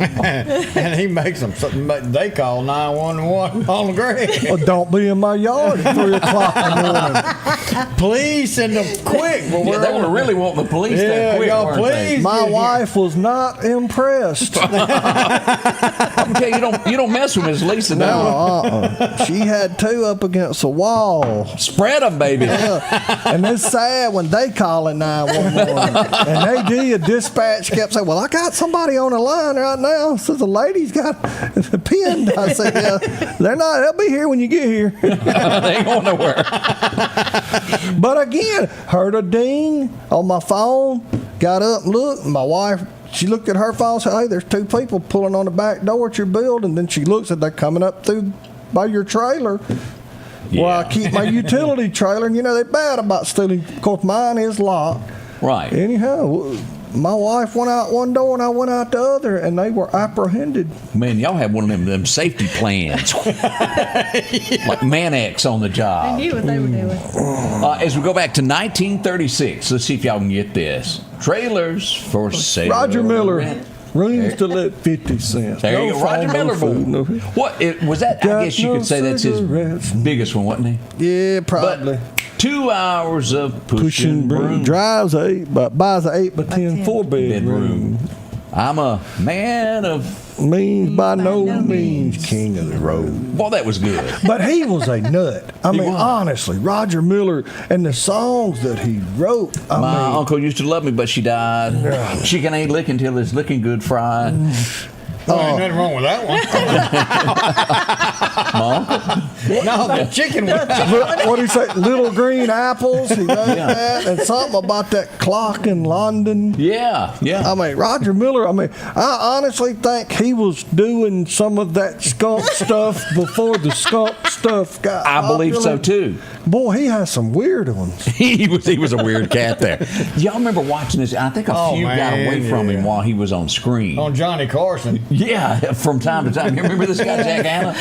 And he makes them something. They call 911 on the ground. Well, don't be in my yard at 3 o'clock in the morning. Please send them quick. Well, Yeah, they were really wanting the police that quick, y'all, weren't they? please. My wife was not impressed. Okay, you don't mess with Miss Lisa now. No, she had 2 up against the wall. Spread them, baby. And it's sad when they call it 911. And they did. Dispatch kept saying, well, I got somebody on the line right now. So the lady's got pinned. I said, yeah, they'll be here when you get here. They ain't going nowhere. But again, heard a ding on my phone, got up and looked, and my wife, she looked at her phone and said, hey, there's 2 people pulling on the back door at your building. Then she looks at they're coming up through by your trailer. Yeah. Well, I keep my utility trailer, and they're bad about stealing. Of course, mine is locked. Right. Anyhow, my wife went out one door and I went out the other, and they were apprehended. Man, y'all have one of them safety plans. Like Man-X on the job. I knew what they were doing. As we go back to 1936, let's see if y'all can get this. Trailers for sale. Roger Miller. Rent. Rooms to let 50 cents. There you No go, Roger phone, Miller. no food, no- What was that? I Got guess you no could say that's his cigarettes. biggest one, wasn't he? Yeah, probably. But 2 hours of pushing broom. Drives buys an 8 by 10 4-bedroom. Bedroom. I'm a man of. Means by no means king of the road. Well, that was good. But he was a nut. I mean, was. honestly, Roger Miller and the songs that he wrote. My uncle used to love me, but she died. Chicken ain't licking till it's looking good fried. Well, ain't nothing wrong with that one. No, the chicken was. What do you say? Little green apples. He wrote that, and something about that clock in London. Yeah. I mean, Roger Miller. I honestly think he was doing some of that skunk stuff before the skunk stuff got. I believe so too. Boy, he has some weird ones. he was a weird cat there. Y'all remember watching this? I think a few got away from him while he was on screen. On Johnny Carson. Yeah, from time to time. You remember this guy, Jack Anna?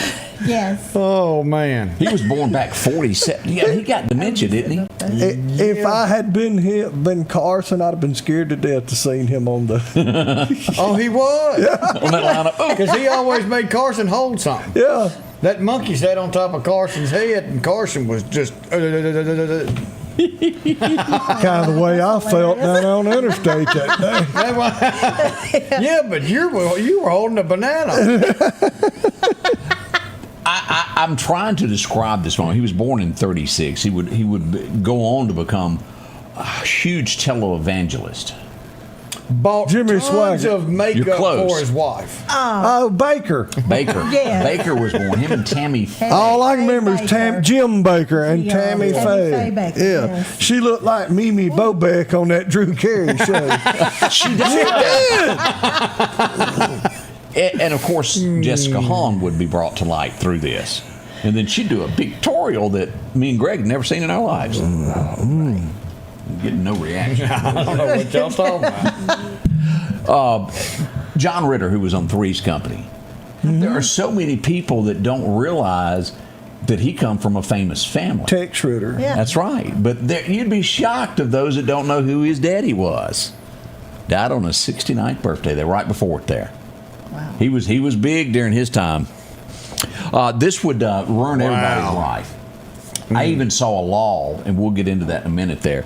Yes. Oh, man. He was born back 47. Yeah, he got dementia, didn't he? If I had been Carson, I'd have been scared to death to seen him on the. Oh, he was? Yeah. On that lineup. Because he always made Carson hold something. Yeah. That monkey sat on top of Carson's head, and Carson was just. Kind of the way I felt down on the interstate that day. Yeah, but you were holding a banana. I'm trying to describe this moment. He was born in 36. He would go on to become a huge televangelist. Bought Jimmy tons Swaggart. of makeup You're close. for his wife. Oh, Baker. Baker. Yeah. Baker was born. Him and Tammy. All I can remember is Baker. Jim Baker and Yeah, Tammy Tammy Faye. Faye Baker, Yeah, yes. she looked like Mimi Bobek on that Drew Carey show. She did. And of course, Jessica Hahn would be brought to light through this. And then she'd do a pictorial that me and Greg had never seen in our lives. Getting no reaction. I don't know what y'all talking about. John Ritter, who was on Three's Company. There are so many people that don't realize that he come from a famous family. Tex Ritter. Yeah. That's right. But you'd be shocked of those that don't know who his daddy was. Died on his 69th birthday. They're right before it there. Wow. He was big during his time. This would ruin everybody's life. I even saw a law, and we'll get into that in a minute there.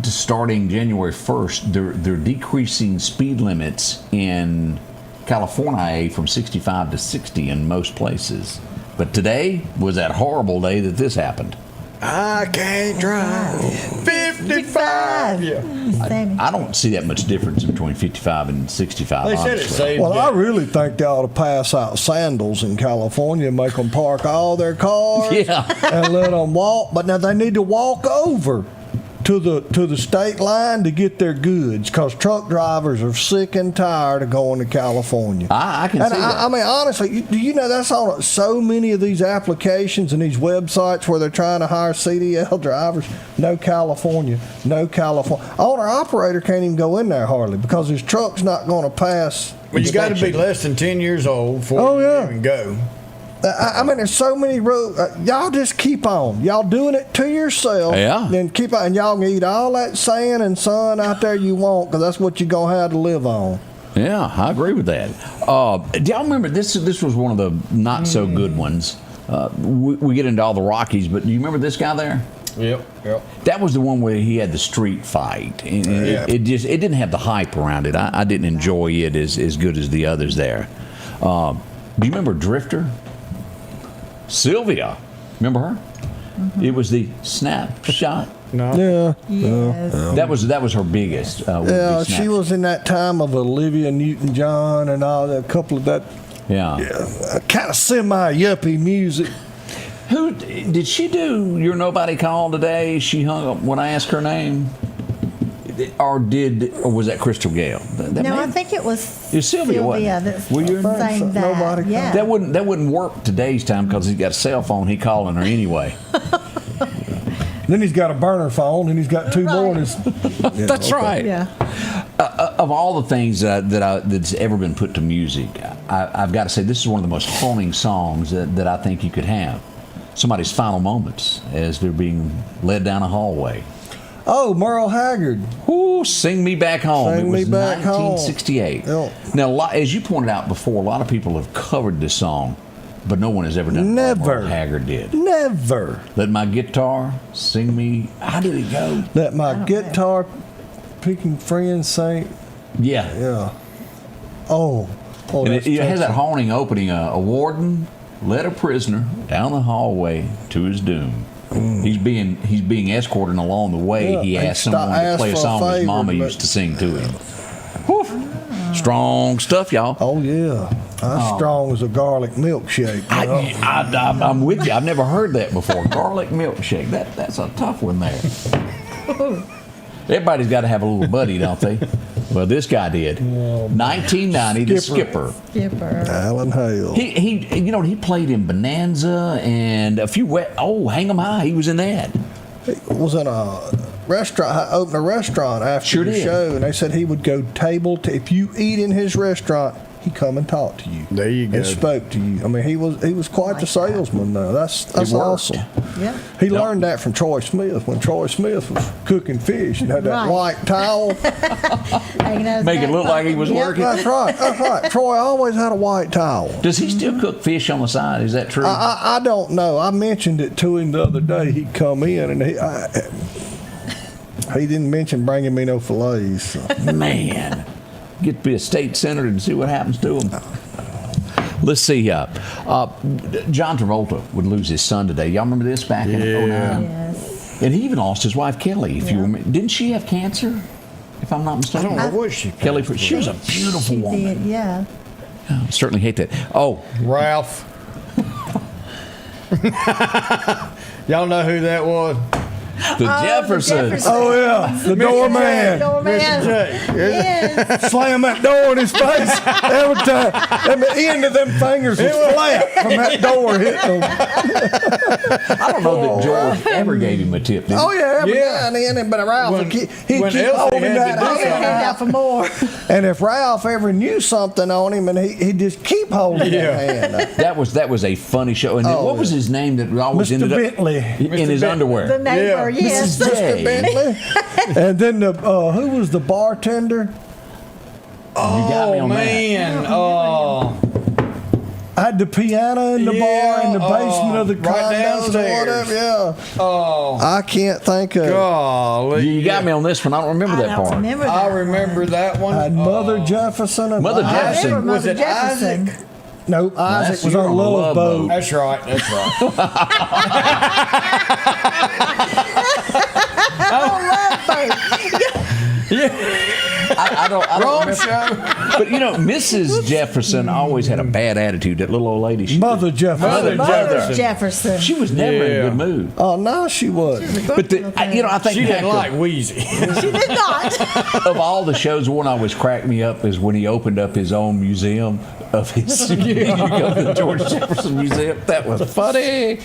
Starting January 1st, they're decreasing speed limits in California from 65 to 60 in most places. But today was that horrible day that this happened. I can't drive 55. Yeah. Sammy. I don't see that much difference between 55 and 65. They said it honestly. saved Well, I death. really think they ought to pass out sandals in California and make them park all their cars Yeah. and let them walk. But now they need to walk over to the state line to get their goods because truck drivers are sick and tired of going to California. I can And see that. I mean, honestly, do you know that's on so many of these applications and these websites where they're trying to hire CDL drivers? No California. Owner operator can't even go in there hardly because his truck's not going to pass. Well, you got to be inspection. less than 10 years old before Oh, you yeah. even go. I mean, there's so many roads. Y'all just keep on. Y'all doing it to yourself. Yeah. Then keep on. And y'all can eat all that sand and sun out there you want because that's what you're going to have to live on. Yeah, I agree with that. Do y'all remember this? This was one of the not so good ones. We get into all the Rockies, but do you remember this guy there? Yep. That was the one where he had the street fight. And it didn't have the hype around it. I didn't enjoy it as good as the others there. Do you remember Drifter? Sylvia, remember her? It was the snapshot. No. Yeah. Yes. That was her biggest. Yeah, she was in that time of Olivia Newton-John and all that. A couple of that. Yeah. Kind of semi-yuppie music. Who did she do? Your Nobody Call today? She hung up when I asked her name, or was that Crystal Gale? No, I think it was Sylvia. That's Were you saying that. Nobody yeah. That wouldn't work today's time because he's got a cell phone. He calling her anyway. Then he's got a burner phone, and he's got two more. That's right. Yeah. Of all the things that's ever been put to music, I've got to say this is one of the most haunting songs that I think you could have. Somebody's final moments as they're being led down a hallway. Oh, Merle Haggard. Ooh, Sing Me Back Home. Sing it was Me Back 1968. Home. Now, as you pointed out before, a lot of people have covered this song, but no one has ever done what Merle Haggard did. Never. Let my guitar sing me. How did it go? Let my guitar picking friends sing. Yeah. Yeah. Oh. And it has that haunting opening. A warden led a prisoner down the hallway to his doom. He's being escorted along the way. Yeah, he asked someone to play a song his mama used to sing to him. Strong stuff, y'all. Oh yeah, strong as a garlic milkshake. I'm with you. I've never heard that before. Garlic milkshake. That's a tough one there. Everybody's got to have a little buddy, don't they? Well, this guy did. 1990, the Skipper. Alan Hale. He played in Bonanza and a few. Hang 'em High. He was in that. He was in a restaurant. Opened a restaurant after the show, and they said he would go table to. If you eat in his restaurant, he come and talk to you. There you go. And spoke to you. I mean, he was quite the salesman, though. That's awesome. Yeah. He learned that from Troy Smith when Troy Smith was cooking fish and had that white towel. Make it look like he was working. That's right. Troy always had a white towel. Does he still cook fish on the side? Is that true? I don't know. I mentioned it to him the other day. He'd come in and he didn't mention bringing me no fillets. So. Man. Get to be a state senator and see what happens to him. Let's see. John Travolta would lose his son today. Y'all remember this back in 2009? Yes. And he even lost his wife, Kelly. If you remember. Didn't she have cancer? If I'm not mistaken. I don't know what she. Kelly, she was a beautiful woman. Did, yeah. I certainly hate that. Oh, Ralph. Y'all know who that was? The Jeffersons. Oh yeah, the doorman. Yes. Slam that door in his face every time. And the end of them fingers was flat from that door hitting him. I don't know that George ever gave him a tip, did he? Oh yeah, every now and then. But Ralph, he'd keep holding that Out for more. And if Ralph ever knew something on him, and he'd just keep holding that hand. That was a funny show. And what was his name that always Mr. ended Bentley. up in his underwear? The neighbor, yes. Mr. Bentley. And then who was the bartender? You got me on man. Oh. I had the piano in the bar in the basement of the right condos downstairs. or whatever. Yeah. Oh. I can't think of. Golly. You got me on this one. I don't remember that part. I remember that one. I had Mother Jefferson. And Mother Jefferson. Was it Isaac? No, Isaac was on Love Boat. That's right. That's right. I don't Wrong remember. show. But Mrs. Jefferson always had a bad attitude. That little old lady. Mother Jefferson. Mother Jefferson. She was never in a good mood. Oh no, she wasn't. But I think She didn't like Wheezy. She did not. of all the shows, the one always cracked me up is when he opened up his own museum of his. You go to the George Jefferson Museum. That was funny.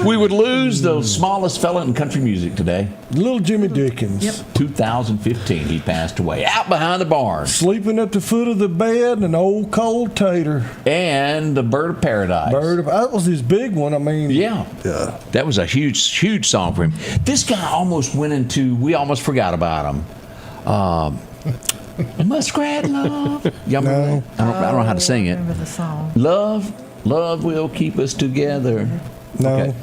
We would lose the smallest fella in country music today. Little Jimmy Dickens. Yep. 2015, he passed away out behind the barn. Sleeping at the foot of the bed, an old cold tater. And the Bird of Paradise. That was his big one. I mean, Yeah. That was a huge song for him. This guy almost went into. We almost forgot about him. Muskrat love. Y'all remember that? I don't know how to sing it. Remember the song? Love will keep us together. No. Okay.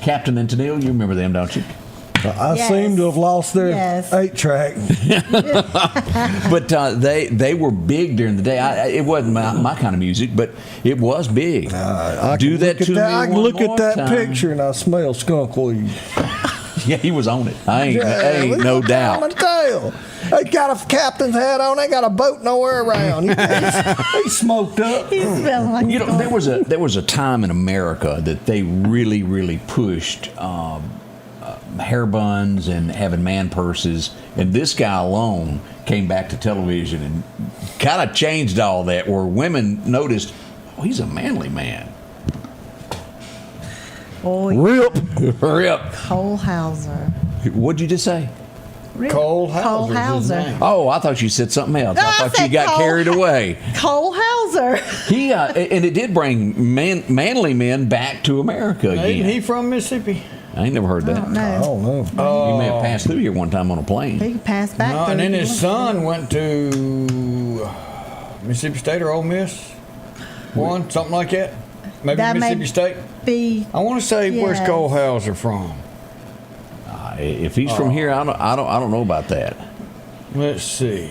Captain and Tennille, you remember them, don't you? I Yes. seem to have lost their Yes. 8-track. But they were big during the day. It wasn't my kind of music, but it was big. I Do can that look to at that. me I can one look at more that time. picture and I smell skunk weed. Yeah, he was on it. Ain't look no at him doubt. and tail. They got a captain's hat on. They got a boat nowhere around. He's smoked up. He's smelling like You know, there was a time in America that they really pushed hair buns and having man purses, and this guy alone came back to television and kind of changed all that. Where women noticed, oh, he's a manly man. Oh, Rip. Rip. Cole Hauser. What'd you just say? Rip. Cole Cole Hauser's his Hauser. name. Oh, I thought you said something else. No, I I thought you said got Cole carried away. Cole Hauser. He and it did bring manly men back to America Ain't again. he from Mississippi? I ain't never heard I that. don't I know. don't know. He may have passed through here one time on a plane. He could pass back. No, through and then if he his wanted son went to Mississippi State or Ole Miss. One, something like that. Maybe That may- Mississippi State. to be. I want to say, where's Yes. Cole Hauser from? If he's from here, I don't know about that. Let's see.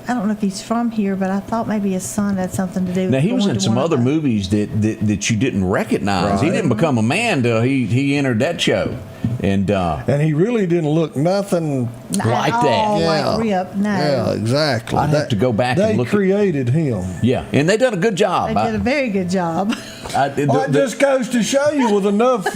I don't know if he's from here, but I thought maybe his son had something to do with Now he was going in to some one of other the- movies that you didn't recognize. He Right. didn't become a man till he entered that show, and And he really didn't look nothing. like Oh, that. Yeah. like Rip. No. Yeah, exactly. I'd have to go back they and look at- created him. yeah, and they done a good job. They did a very good job. Well, it just goes to show you with enough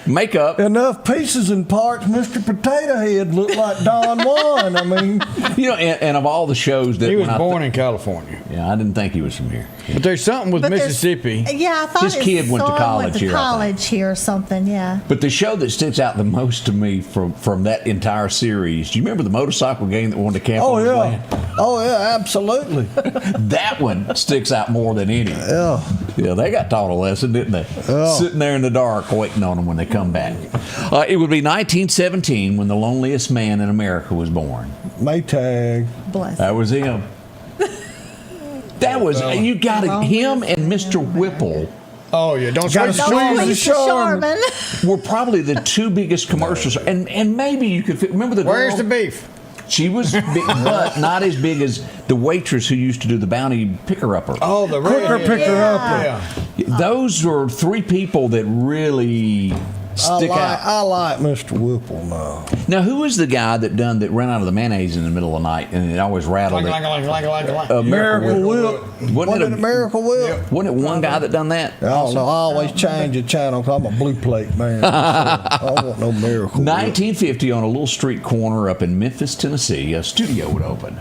makeup. pieces and parts, Mr. Potato Head looked like Don Juan. I mean, You know, and of all the shows that He was when I born in California. yeah, I didn't think he was from here. But there's something with But there's- Mississippi. Yeah, I thought His kid went to son college went to here, I think. college here or something. Yeah. But the show that sticks out the most to me from that entire series, do you remember the motorcycle game that won the camp? oh on the yeah, land? oh yeah, absolutely. That one sticks out more than any. Yeah. Yeah, they got taught a lesson, didn't they? Yeah. Sitting there in the dark waiting on them when they come back. It would be 1917 when the loneliest man in America was born. Maytag. Bless. That was him. That was, you got it. Him and Mr. Whipple Oh yeah, don't Gotta switch squeeze the the Lisa Sharman. were probably the two biggest commercials. And maybe you could remember the girl. Where's the beef? She was big, but not as big as the waitress who used to do the bounty picker-upper. Oh, the Quicker red. picker Yeah. upper. Those were three people that really stick out. I like Mr. Whipple now. Now, who was the guy that ran out of the mayonnaise in the middle of the night and it always rattled Like, it? Miracle Whip. Wasn't it a Miracle Whip? Wasn't it one guy that done that? I don't know. I always change the channel 'cause I'm a blue plate man. So I don't want no Miracle Whip. 1950, on a little street corner up in Memphis, Tennessee, a studio would open.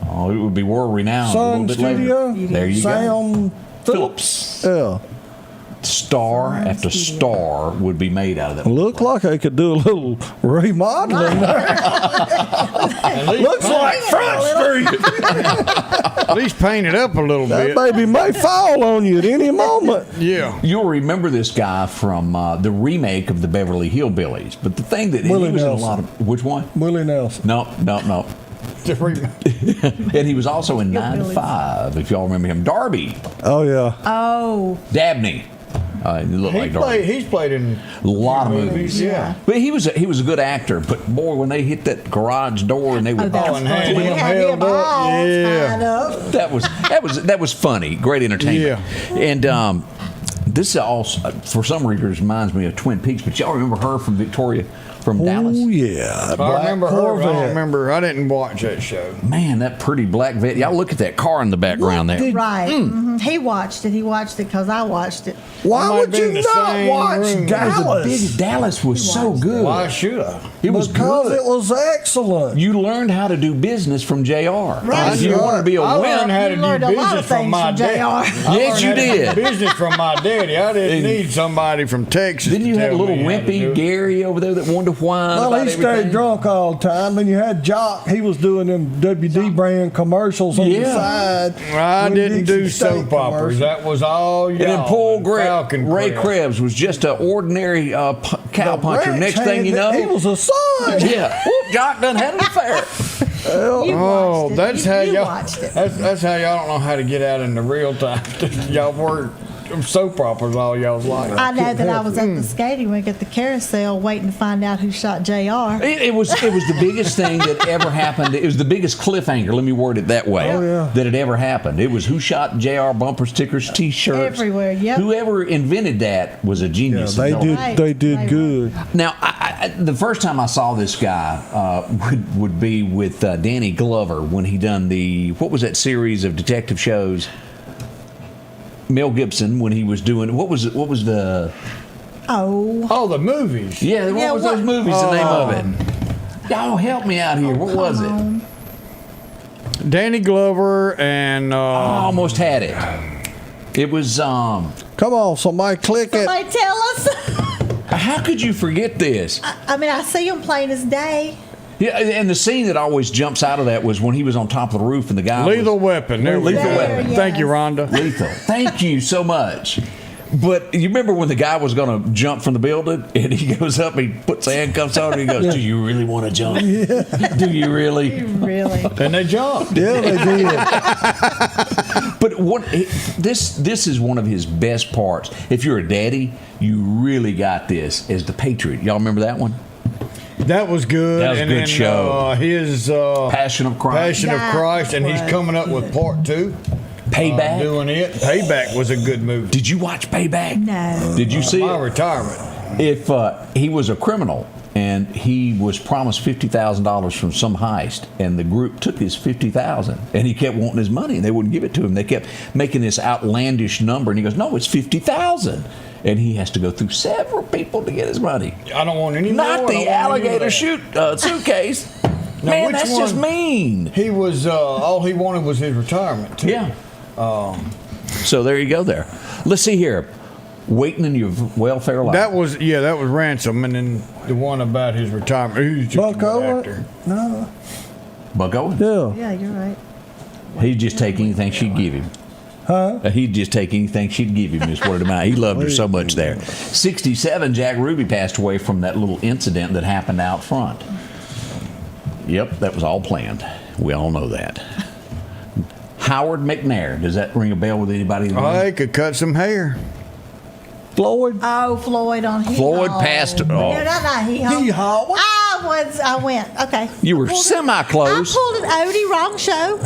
Oh, it would be world renowned a little Sun bit Studio. later. There you go. Sam Phillips. Yeah. Star after star would be made out of that. Looked like I could do a little remodeling there. Looks like Front Street. At least paint it up a little That bit. baby may fall on you at any moment. Yeah. You'll remember this guy from the remake of the Beverly Hillbillies, but the thing that Willie he was in a Nelson. lot of which one? Willie Nelson. No. And he was also in 9 to 5. If y'all remember him, Darby Oh yeah. Oh, Dabney. He looked like Darby. He's played in A lot of movies. Yeah. But he was a good actor. But boy, when they hit that garage door and they oh, would that's and funny. had They him had him held up. all Yeah. tied up. that was funny, great entertainment. Yeah. And this also, for some reason, reminds me of Twin Peaks. But y'all remember her from Victoria, from Dallas? Oh yeah. I remember her. but I don't Corvette. remember. I didn't watch that show. Man, that pretty black vet. Y'all look at that car in the background there. Right. He watched it. He watched it because I watched it. Why might would be in you the not same watch room. Dallas? Dallas was so good. Why should I? It was Because good. it was excellent. You learned how to do business from JR. Right. If you want to be a I learned wimp, how to You do learned a lot business of from things my from dad. JR. I Yes, learned you how to did. do business from my daddy. I didn't need somebody from Texas. then you to had a tell little me how to do wimpy it. Gary over there that wanted to whine Well, about he stayed everything. drunk all the time. Then you had Jock. He was doing them WD brand commercials on the Yeah. side. I When didn't do Dixie State soap operas. commercials. That was all y'all. And then Paul Falcon Ray Crest. Krebs was just an ordinary cow puncher. Ranch Next thing you know, hand, he was a son. yeah, whoop, Jock done had an affair. Oh, that's how you y'all. watched it. That's how y'all don't know how to get out in the real time. Y'all were soap operas all y'all's life. I know that I was at the skating rink at the carousel waiting to find out who shot JR. It was the biggest thing that ever happened. It was the biggest cliffhanger. Let me word it that way. Oh, yeah. That had ever happened. It was who shot JR bumper stickers, T-shirts. Everywhere, yep. Whoever invented that was a Yeah, genius. they did. Right. They did Right. good. Now, the first time I saw this guy would be with Danny Glover when he done what was that series of detective shows? Mel Gibson when he was doing what was the Oh, the movies. what was those movies? The name of it? Y'all help me out here. What was it? Danny Glover and I almost had it. It was Come on, somebody click it. Somebody tell us. how could you forget this? I mean, I see him plain as day. Yeah, and the scene that always jumps out of that was when he was on top of the roof and the guy Lethal Weapon. There we Lethal go. Weapon. Thank you, Rhonda. Lethal. Thank you so much. But you remember when the guy was going to jump from the building and he goes up, he puts the handcuffs on, and he goes, "Do you really want to jump? Do you really?" Really? And they jumped. Yeah, they did. But this is one of his best parts. If you're a daddy, you really got this as the Patriot. Y'all remember that one? That was good. That was a and good then, show. His Passion of Christ. Passion of Christ, and he's coming up with part 2. Payback. Doing it. Payback was a good movie. Did you watch Payback? No. Did you see My it? retirement. If he was a criminal and he was promised $50,000 from some heist, and the group took his $50,000, and he kept wanting his money, and they wouldn't give it to him. They kept making this outlandish number, and he goes, "No, it's $50,000," and he has to go through several people to get his money. I don't want any more. Not I the don't want alligator any of that. suitcase. Now, Man, which that's one? just mean. He was all he wanted was his retirement too. Yeah. So there you go. There. Let's see here. Waiting in your welfare line. That was Ransom, and then the one about his retirement. Who's just Buck a good Owen? actor. No. Buck Owens. Yeah. Yeah, you're right. He'd just take anything she'd give him. Huh? He'd just take anything she'd give him, is what it amounted. He loved her so much there. 67, Jack Ruby passed away from that little incident that happened out front. Yep, that was all planned. We all know that. Howard McNair. Does that ring a bell with anybody? I could cut some hair. Floyd. Oh, Floyd on Hee Floyd Haw. passed. Oh. No, not Hee Haw. Hee Haw. What? I went. Okay. You were I pulled semi-close. I pulled an Odie, wrong show.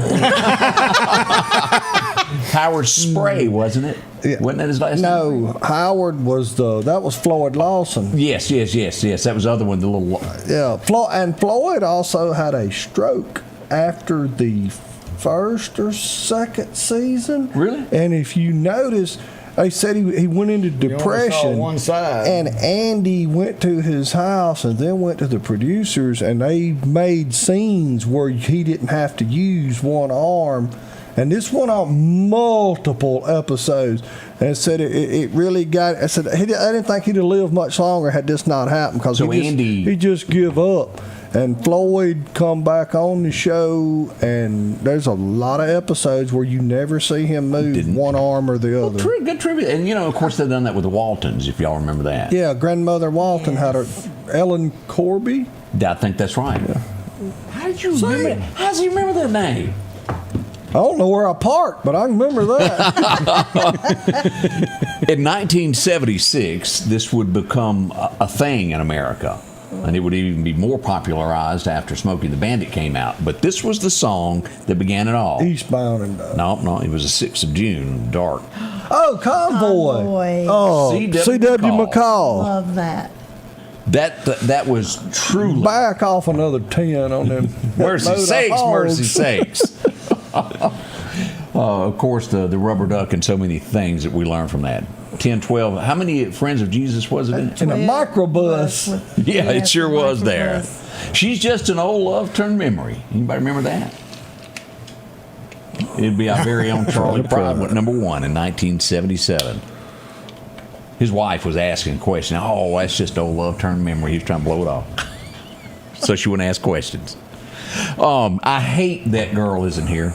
Howard Spray, wasn't it? Yeah. Wasn't that his last name? No, Howard was that was Floyd Lawson. Yes. That was the other one, the little... Yeah, Floyd also had a stroke after the first or second season. Really? And if you notice, they said he went into only saw depression. one side. And Andy went to his house and then went to the producers, and they made scenes where he didn't have to use one arm. And this went on multiple episodes, and said it really got. I said I didn't think he'd have lived much longer had this not happened, because So he just give up. And Floyd come back on the show, and there's a lot of episodes where you never see him move one arm or the other. Good trivia. And, of course, they've done that with the Waltons, if y'all remember that. Yeah, Grandmother Walton had her, Ellen Corby. I think that's right. Yeah. How did you remember? How does he remember that name? I don't know where I parked, but I can remember that. In 1976, this would become a thing in America. And it would even be more popularized after Smokey the Bandit came out. But this was the song that began it all. Eastbound and No, it was the 6th of June, dark. Oh, Convoy. Convoy. Oh, C.W. McCall. Love that. That was truly... Back off another 10 on them. Mercy sakes. Of course, the rubber duck and so many things that we learned from that. 10, 12. How many Friends of Jesus was it in? In a microbus. Yeah, it sure was there. Microbus. She's just an old love turned memory. Anybody remember that? It'd be our very own Charlie Pride went number 1 in 1977. His wife was asking a question. Oh, that's just old love turned memory. He was trying to blow it off. So she wouldn't ask questions. I hate that girl isn't here.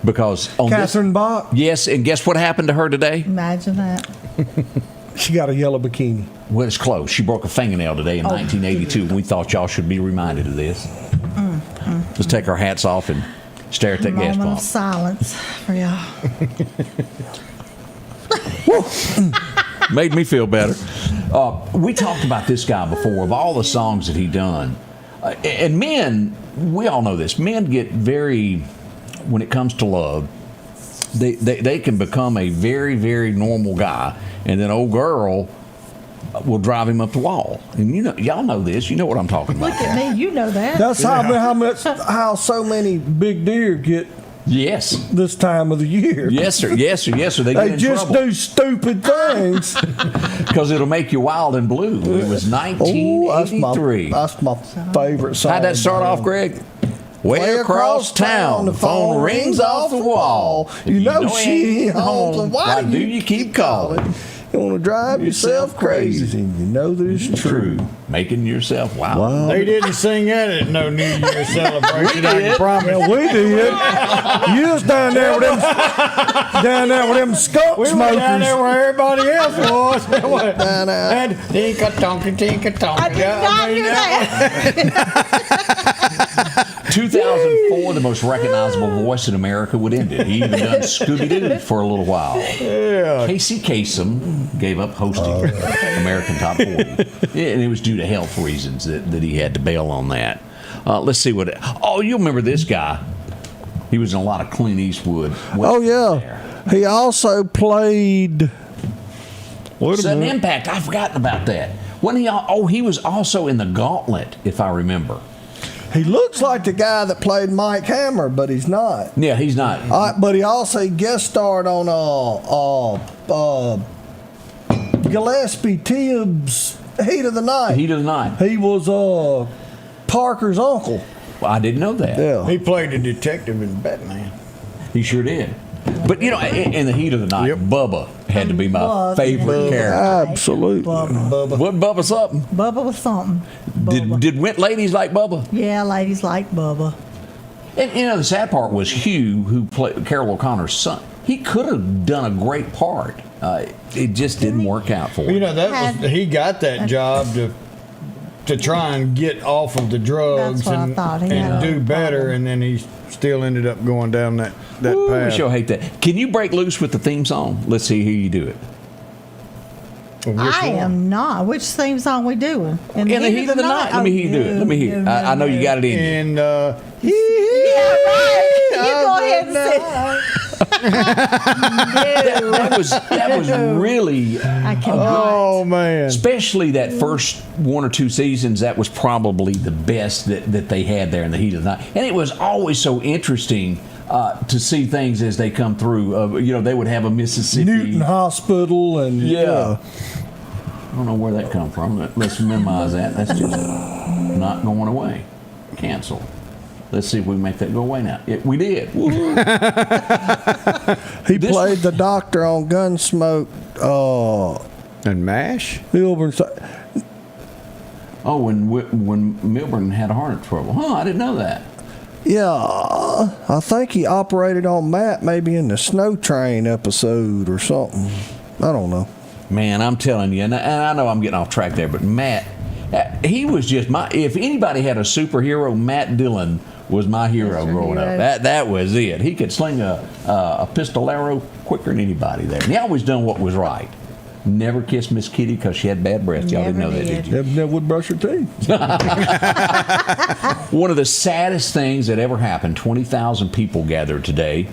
Because on Catherine Bach. Yes, and guess what happened to her today? Imagine that. She got a yellow bikini. Well, it's close. She broke a fingernail today in 1982. We thought y'all should be reminded of this. Let's take our hats off and stare at that gas Moment pump. of silence for y'all. Made me feel better. We talked about this guy before, of all the songs that he done. And men, we all know this, men get very, when it comes to love, they can become a very, very normal guy, and then old girl will drive him up the wall. And y'all know this. You know what I'm talking about. Look at me, you know that. That's how so many big deer get Yes. this time of the year. Yes, sir. Yes, sir. Yes, sir. They They get in just trouble. do stupid things. Because it'll make you wild and blue. It was 1983. That's my favorite song. How'd that start off, Greg? Way across town, the phone rings off the wall. You know she ain't home, so why do you keep calling? You want to drive yourself crazy. You know that it's true. Making yourself wild. They didn't sing that at no New Year's celebration. I can promise. Yeah, we did. You was down there with them skunk We smokers. were down there where everybody else was. Down there. And tinka-tonka, tinka-tonka. I did not hear that. 2004, the most recognizable voice in America would end it. He even done Scooby-Doo for a little while. Yeah. Casey Kasem gave up hosting American Top 40. And it was due to health reasons that he had to bail on that. Let's see what... you'll remember this guy. He was in a lot of Clint Eastwood. Oh, yeah. He also played... Sudden Impact. I've forgotten about that. When he was also in The Gauntlet, if I remember. He looks like the guy that played Mike Hammer, but he's not. Yeah, he's not. But he also guest starred on Gillespie Tibbs' Heat of the Night. Heat of the Night. He was Parker's uncle. Well, I didn't know that. Yeah. He played a detective in Batman. He sure did. But, in the heat of the night, Bubba had to be my favorite character. Absolutely. Bubba. Wasn't Bubba something? Bubba was something. Bubba. Did ladies like Bubba? Yeah, ladies like Bubba. And, the sad part was Hugh, who played Carol O'Connor's son. He could have done a great part. It just didn't work out for him. He got that job to try and get off of the drugs That's what I thought. and do better, and then he still ended up going down that path. We sure hate that. Can you break loose with the theme song? Let's see who you do it. I am not. Which theme song we doing? In the heat of the night. Let me hear you do it. Let me hear it. I know you got it in you. And yeah, right. You go ahead and that was really I cannot. oh man, especially that first 1 or 2 seasons. That was probably the best that they had there in the heat of the night, and it was always so interesting to see things as they come through. They would have a Mississippi Newton Hospital and I don't know where that come from. Let's minimize that. That's just not going away. Cancel. Let's see if we can make that go away now. We did. He played the doctor on Gunsmoke. and MASH. Milburn. When Milburn had heart trouble. I didn't know that. Yeah, I think he operated on Matt maybe in the Snow Train episode or something. I don't know. Man, I'm telling you, and I know I'm getting off track there, but Matt, he was just if anybody had a superhero, Matt Dillon was my hero growing up. That was it. He could sling a pistol arrow quicker than anybody there. And he always done what was right. Never kissed Miss Kitty because she had bad breath. Y'all didn't know that, did you? Never would brush her teeth. One of the saddest things that ever happened, 20,000 people gathered today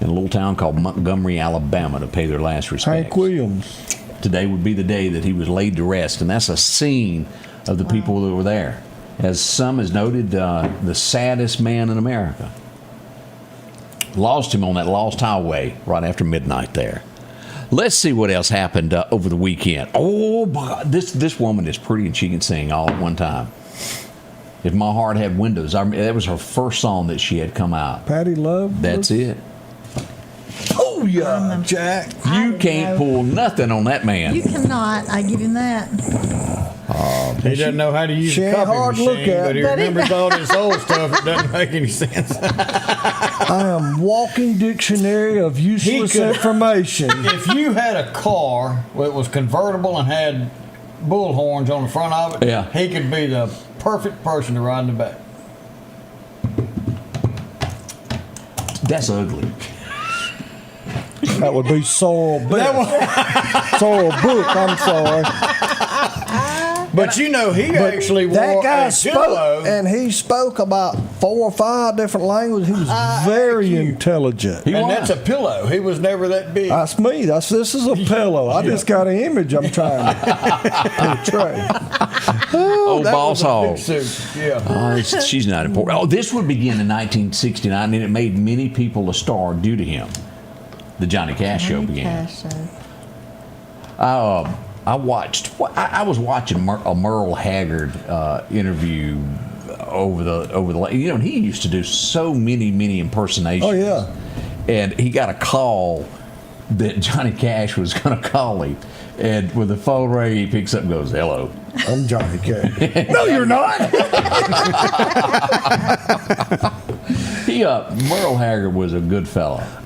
in a little town called Montgomery, Alabama to pay their last respects. Hank Williams. Today would be the day that he was laid to rest, and that's a scene of the people that were there. As some has noted, the saddest man in America. Lost him on that lost highway right after midnight there. Let's see what else happened over the weekend. Oh, my God. This woman is pretty and she can sing all at one time. If My Heart Had Windows, that was her first song that she had come out. Patty Love. That's it. Oh, yeah, Jack. You can't pull nothing on that man. You cannot. I give him that. He doesn't know how to use She a ain't copy hard to machine, look at. but he But remembers all this old stuff. It doesn't make any sense. I am walking dictionary of useless information. If you had a car that was convertible and had bull horns on the front of it, Yeah. he could be the perfect person to ride in the back. That's ugly. That would be Sorrel Book. Sorrel Book, I'm sorry. But you know, he actually wore that guy a pillow. spoke, and he spoke about 4 or 5 different languages. He was very intelligent. And that's a pillow. He was never that big. That's me. This is a pillow. I just got an image I'm trying to portray. Oh, Boss Hog. Yeah. She's not important. Oh, this would begin in 1969, and it made many people a star due to him. The Johnny Cash Show began. I was watching a Merle Haggard interview over the. You know, he used to do so many impersonations. Oh yeah. And he got a call that Johnny Cash was going to call him, and with the phone ring, he picks up and goes, "Hello, I'm Johnny Cash." No, you're not. Merle Haggard was a good fella.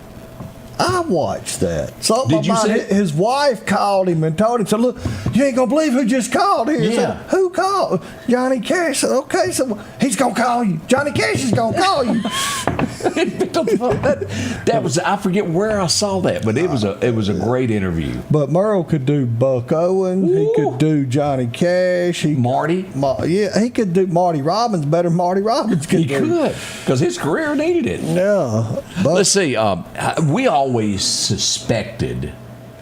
I watched that. Something Did you about see it? His wife called him and told him, said, "Look, you ain't gonna believe who just called here." Yeah. Said, "Who called?" Johnny Cash. Said, "Okay, so he's gonna call you. Johnny Cash is gonna call you." That was, I forget where I saw that, but it was a great interview. But Merle could do Buck Owen. He could do Johnny Cash. Marty. He could do Marty Robbins better than Marty Robbins could do. He could, because his career needed it. Yeah. But Let's see. We always suspected.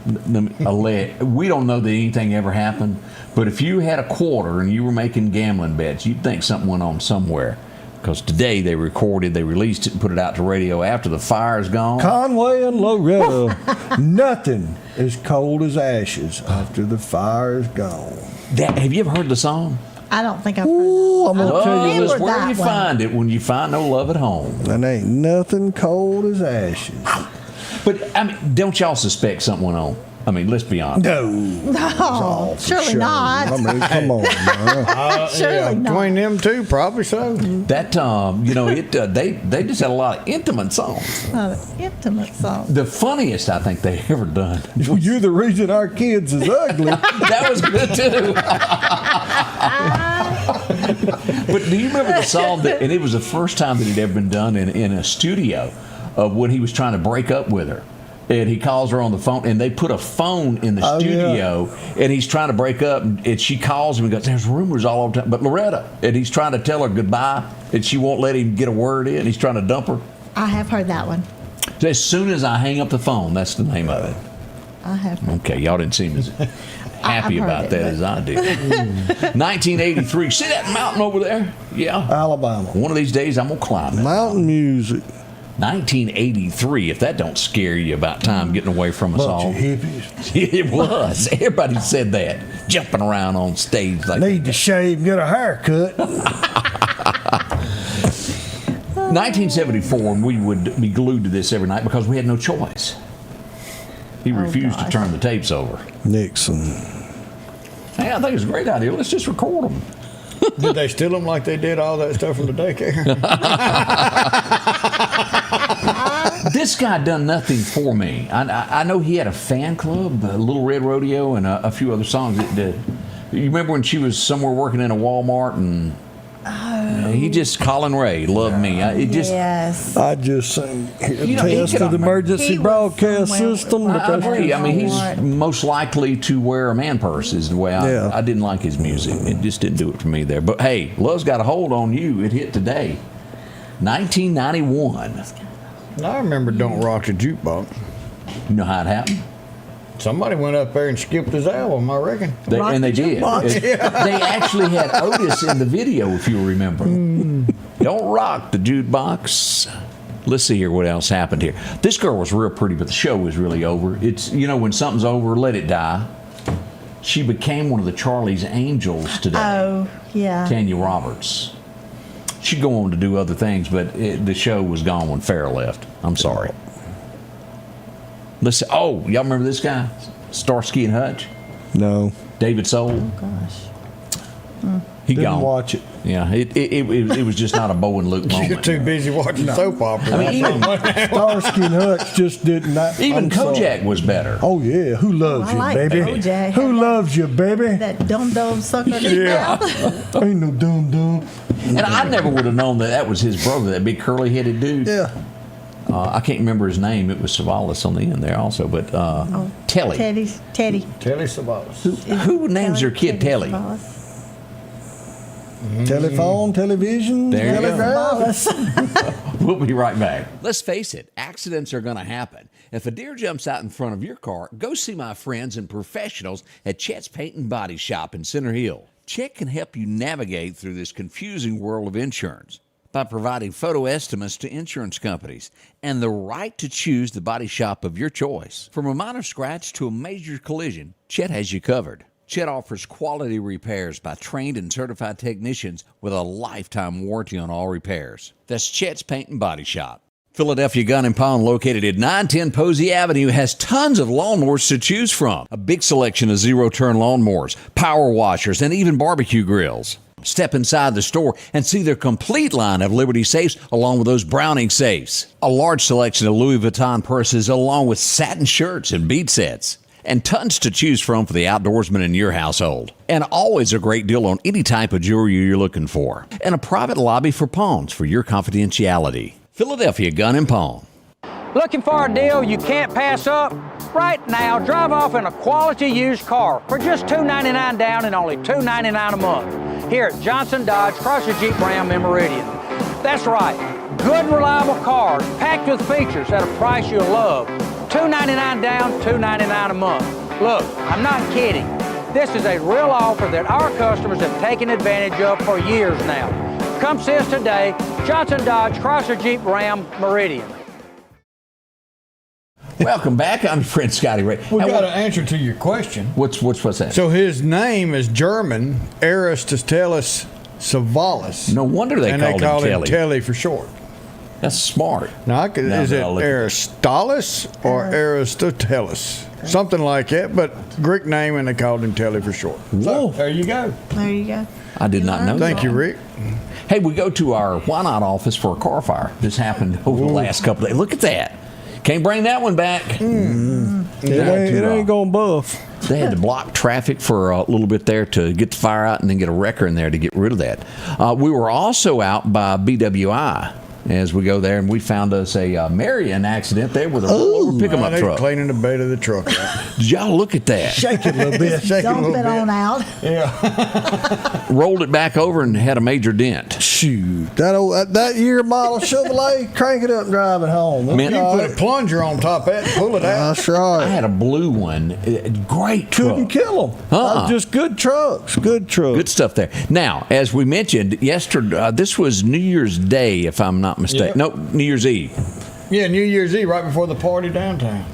We don't know that anything ever happened, but if you had a quarter and you were making gambling bets, you'd think something went on somewhere. Because today they released it and put it out to radio after the fire's gone. Conway and Loretta, nothing is cold as ashes after the fire is gone. Have you ever heard the song? I don't think I've heard that. I'm going to tell you This, where do you find it when you find no love at home? And ain't nothing cold as ashes. But, I mean, don't y'all suspect something went on? I mean, let's be honest. No, surely not. I mean, come on, man. Surely not. Between them two, probably so. That they just had a lot of intimate songs. Intimate song. The funniest I think they ever done. You're the reason our kids is ugly. That was good too. But do you remember the song and it was the first time that it had ever been done in a studio of when he was trying to break up with her. And he calls her on the phone, and they put a phone in the studio, and he's trying to break up, and she calls him and goes, "There's rumors all over town." But Loretta, and he's trying to tell her goodbye, and she won't let him get a word in. He's trying to dump her. I have heard that one. So as soon as I hang up the phone, that's the name of it. I have. Okay, y'all didn't seem as happy about that as I did. 1983. See that mountain over there? Yeah. Alabama. One of these days, I'm going to climb it. Mountain music. 1983, if that don't scare you about time getting away from us all. Bunch of hippies. It was. Everybody said that. Jumping around on stage like Need to shave and get a haircut. 1974, and we would be glued to this every night because we had no choice. He refused to turn the tapes over. Nixon. Hey, I think it's a great idea. Let's just record them. Did they steal them like they did all that stuff from the daycare? This guy done nothing for me. I know he had a fan club, the Little Red Rodeo, and a few other songs. You remember when she was somewhere working in a Walmart and he just, Colin Ray, loved me. Yes. I just tested the emergency broadcast system. I agree. I mean, he's most likely to wear a man purse is the way I didn't like his music. It just didn't do it for me there. But hey, Love's Got a Hold on You. It hit today. 1991. I remember Don't Rock the Jukebox. You know how it happened? Somebody went up there and skipped his album, I reckon. They did. They actually had Otis in the video, if you remember. Don't rock the jukebox. Let's see here what else happened here. This girl was real pretty, but the show was really over. It's, when something's over, let it die. She became one of the Charlie's Angels today. Oh, yeah. Tanya Roberts. She'd go on to do other things, but the show was gone when Farrah left. I'm sorry. Let's see. Oh, y'all remember this guy? Starsky and Hutch? No. David Soul? Oh, gosh. He Didn't gone. watch it. Yeah, it was just not a Bo and Luke moment. You're too busy watching soap opera. I mean, even Starsky and Hutch just did not. Even Kojak was better. Oh yeah, who loves you, like baby? Kojak. Who loves you, baby? That dumb sucker. Ain't no dumb. And I never would have known that was his brother, that big curly-headed dude. Yeah. I can't remember his name. It was Savalas on the end there also, but Telly. Teddy. Telly Savalas. Who names their kid Telly? Telephone, television, There you go. telegraph. We'll be right back. Let's face it, accidents are going to happen. If a deer jumps out in front of your car, go see my friends and professionals at Chet's Paint and Body Shop in Center Hill. Chet can help you navigate through this confusing world of insurance by providing photo estimates to insurance companies and the right to choose the body shop of your choice. From a minor scratch to a major collision, Chet has you covered. Chet offers quality repairs by trained and certified technicians with a lifetime warranty on all repairs. That's Chet's Paint and Body Shop. Philadelphia Gun & Pawn, located at 910 Posey Avenue, has tons of lawnmowers to choose from. A big selection of zero-turn lawnmowers, power washers, and even barbecue grills. Step inside the store and see their complete line of Liberty safes along with those Browning safes. A large selection of Louis Vuitton purses along with satin shirts and bead sets. And tons to choose from for the outdoorsman in your household. And always a great deal on any type of jewelry you're looking for. And a private lobby for pawns for your confidentiality. Philadelphia Gun & Pawn. Looking for a deal you can't pass up? Right now, drive off in a quality used car for just $299 down and only $299 a month here at Johnson Dodge Chrysler Jeep Ram in Meridian. That's right, good reliable cars packed with features at a price you'll love. $299 down, $299 a month. Look, I'm not kidding. This is a real offer that our customers have taken advantage of for years now. Come see us today, Johnson Dodge Chrysler Jeep Ram Meridian. Welcome back. I'm your friend Scotty Ray. We got an answer to your question. What's that? So his name is German, Aristoteles Savalas. No wonder they called him Telly. Him Telly for short. That's smart. Now, is it Aristoteles or Aristoteles? Something like that, but Greek name, and they called him Telly for short. Whoa. So, there you go. There you go. I did not know that. Thank you, Rick. Hey, we go to our Why Not office for a car fire. This happened over the last couple of days. Look at that. Can't bring that one back. It ain't going to buff. They had to block traffic for a little bit there to get the fire out and then get a wrecker in there to get rid of that. We were also out by BWI as we go there, and we found us a Meridian accident there with a rollover pick-em-up truck. Cleaning the bed of the truck out. Did y'all look at that? Shake it a little bit. Dump it on out. Yeah. Rolled it back over and had a major dent. Shoot. That year model Chevrolet, crank it up and drive it home. Man, You put a plunger on top of it and pull it out. That's right. I had a blue one. Great truck. Couldn't kill them. Just good trucks. Good trucks. Good stuff there. Now, as we mentioned yesterday, this was New Year's Day, if I'm not mistaken. Yep. Nope, New Year's Eve. Yeah, New Year's Eve, right before the party downtown.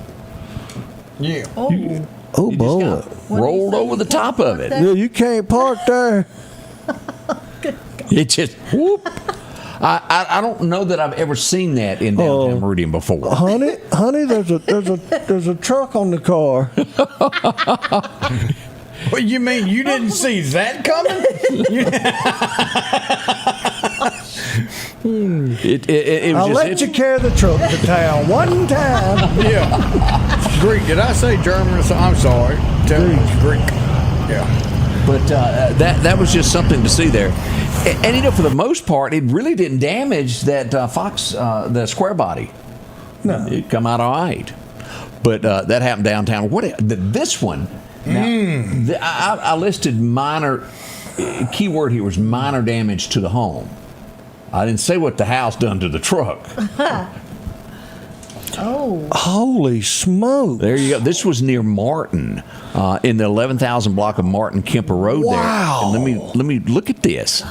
Yeah. Oh, boy. Rolled over the top of it. Yeah, you can't park there. It just whoop. I don't know that I've ever seen that in downtown Meridian before. Honey, there's a truck on the car. What you mean you didn't see that coming? It was I'll let you carry the truck to town one time. Yeah. Greek. Did I say German or something? I'm sorry. Tell me it's Greek. Yeah. But that was just something to see there. And you know, for the most part, it really didn't damage that Fox, the square body. No. It come out all right. But that happened downtown. This one, now, I listed minor, keyword here was minor damage to the home. I didn't say what the house done to the truck. Oh. Holy smoke. There you go. This was near Martin, in the 11,000 block of Martin Kemper Road there. Wow. And let me look at this.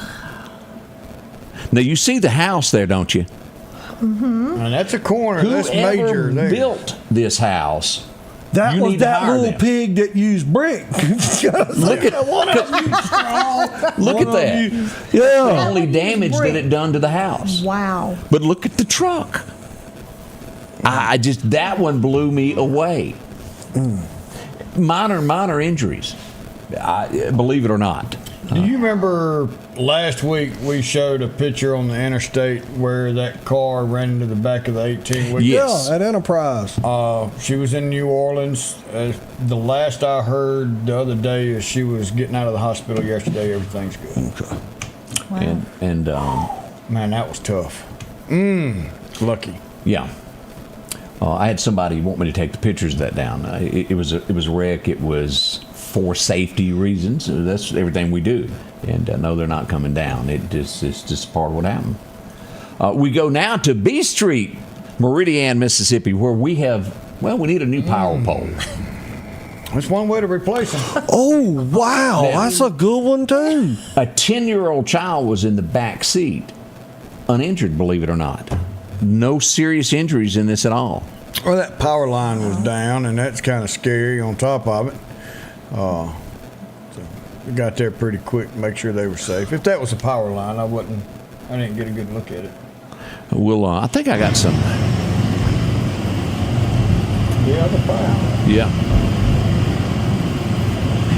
Now, you see the house there, don't you? Mm-hmm. And that's a corner. That's major. Whoever There. built this house, That you was need to that hire little them. pig that used brick. Look at look at that. The Yeah. only damage that it done to the house. Wow. But look at the truck. I just, that one blew me away. Minor injuries, believe it or not. Do you remember last week we showed a picture on the interstate where that car ran into the back of the 18 wheeler? Yes. Yeah, at Enterprise. She was in New Orleans. The last I heard the other day is she was getting out of the hospital yesterday. Everything's good. Okay. And Man, that was tough. Lucky. yeah. I had somebody want me to take the pictures of that down. It was a wreck. It was for safety reasons. That's everything we do. And no, they're not coming down. It's just part of what happened. We go now to B Street, Meridian, Mississippi, where we need a new power pole. That's one way to replace them. Oh, wow. That's a good one, too. A 10-year-old child was in the back seat, uninjured, believe it or not. No serious injuries in this at all. Well, that power line was down, and that's kind of scary on top of it. So we got there pretty quick to make sure they were safe. If that was a power line, I didn't get a good look at it. Well, I think I got some. Yeah, the power. Yeah.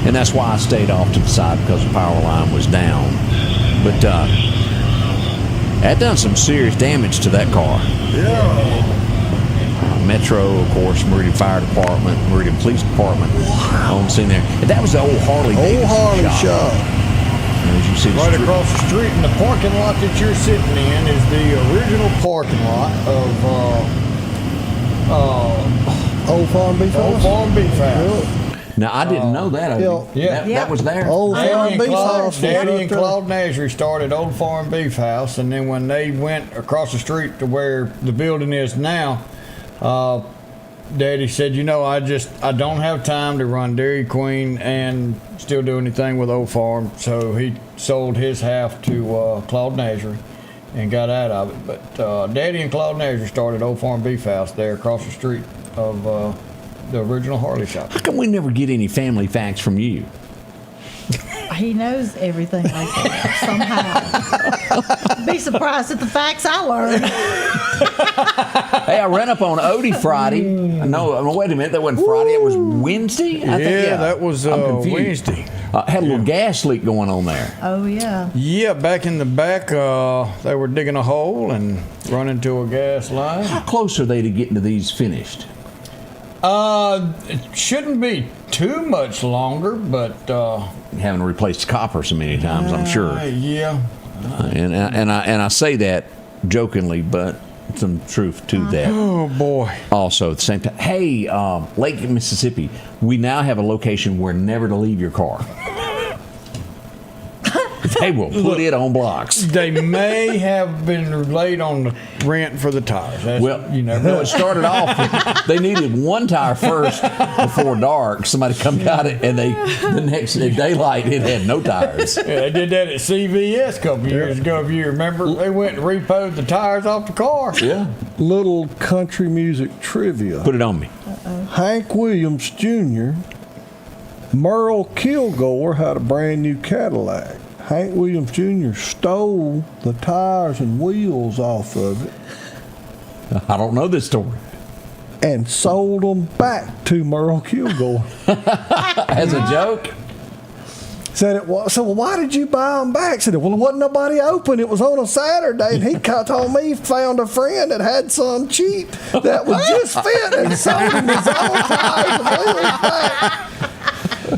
And that's why I stayed off to the side, because the power line was down. But that done some serious damage to that car. Yeah. Metro, of course, Meridian Fire Department, Meridian Police Department on scene there. And that was the old Harley shop. As you see, right across the street, in the parking lot that you're sitting in is the original parking lot of Old Farm Beef House. Old Farm Beef House. Now, I didn't know that. That was there. Old Farm Beef House. Daddy and Claude Nasri started Old Farm Beef House, and then when they went across the street to where the building is now, Daddy said, I don't have time to run Dairy Queen and still do anything with Old Farm, so he sold his half to Claude Nasri and got out of it. But Daddy and Claude Nasri started Old Farm Beef House there across the street of the original Harley shop. How come we never get any family facts from you? He knows everything like that somehow. Be surprised at the facts I learned. Hey, I ran up on Odie Friday. No, wait a minute. That wasn't Friday. It was Wednesday? That was Wednesday. Had a little gas leak going on there. Oh, yeah. Yeah, back in the back, they were digging a hole and running to a gas line. How close are they to getting to these finished? It shouldn't be too much longer, but having to replace copper so many times, I'm sure. Yeah. And I say that jokingly, but some truth to that. Oh boy. Also at the same time, hey, Lake Mississippi, we now have a location where never to leave your car. They will put it on blocks. They may have been late on the rent for the tires. No, it started off, they needed one tire first before dark. Somebody come got it, and the next day, daylight, it had no tires. Yeah, they did that at CVS a couple years ago, if you remember. They went and repoed the tires off the car. Yeah. Little country music trivia. Put it on me. Hank Williams Jr., Merle Kilgore had a brand new Cadillac. Hank Williams Jr. stole the tires and wheels off of it. I don't know this story. And sold them back to Merle Kilgore. As a joke? Said well, why did you buy them back? Said, well, there wasn't nobody open. It was on a Saturday, and he told me he found a friend that had some cheap that would just fit and sold him his own tires and wheels back.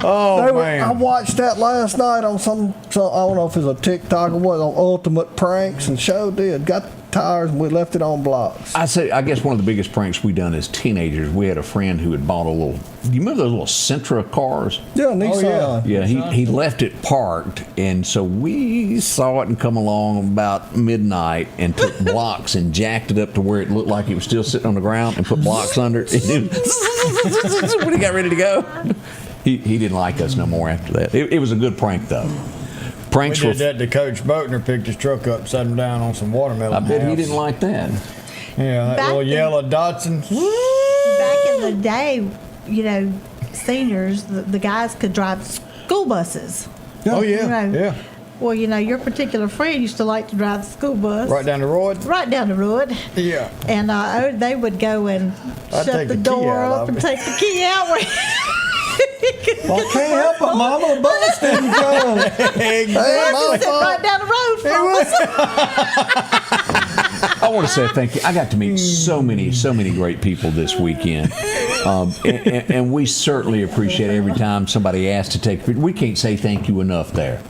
Man. I watched that last night on some I don't know if it was a TikTok or what, on Ultimate Pranks, and got the tires and we left it on blocks. I guess one of the biggest pranks we done as teenagers, we had a friend who had bought a little, do you remember those little Sentra cars? Yeah, Nissan. Yeah, he left it parked, and so we saw it and come along about midnight and took blocks and jacked it up to where it looked like it was still sitting on the ground and put blocks under it. When he got ready to go. He didn't like us no more after that. It was a good prank, though. Pranks we did that to Coach Boatner, picked his truck up, set him down on some watermelon. I bet he didn't like that. Yeah, that little yellow Datsun. Back in the day, seniors, the guys could drive school buses. Oh, yeah, yeah. Well, your particular friend used to like to drive the school bus. Right down the road? Right down the road. Yeah. And they would go and shut the door up and take the key out. Well, I can't help it, Mama. The bus didn't come. Exactly. Right down the road from us. I want to say thank you. I got to meet so many great people this weekend. And we certainly appreciate every time somebody asks to take a picture. We can't say thank you enough there.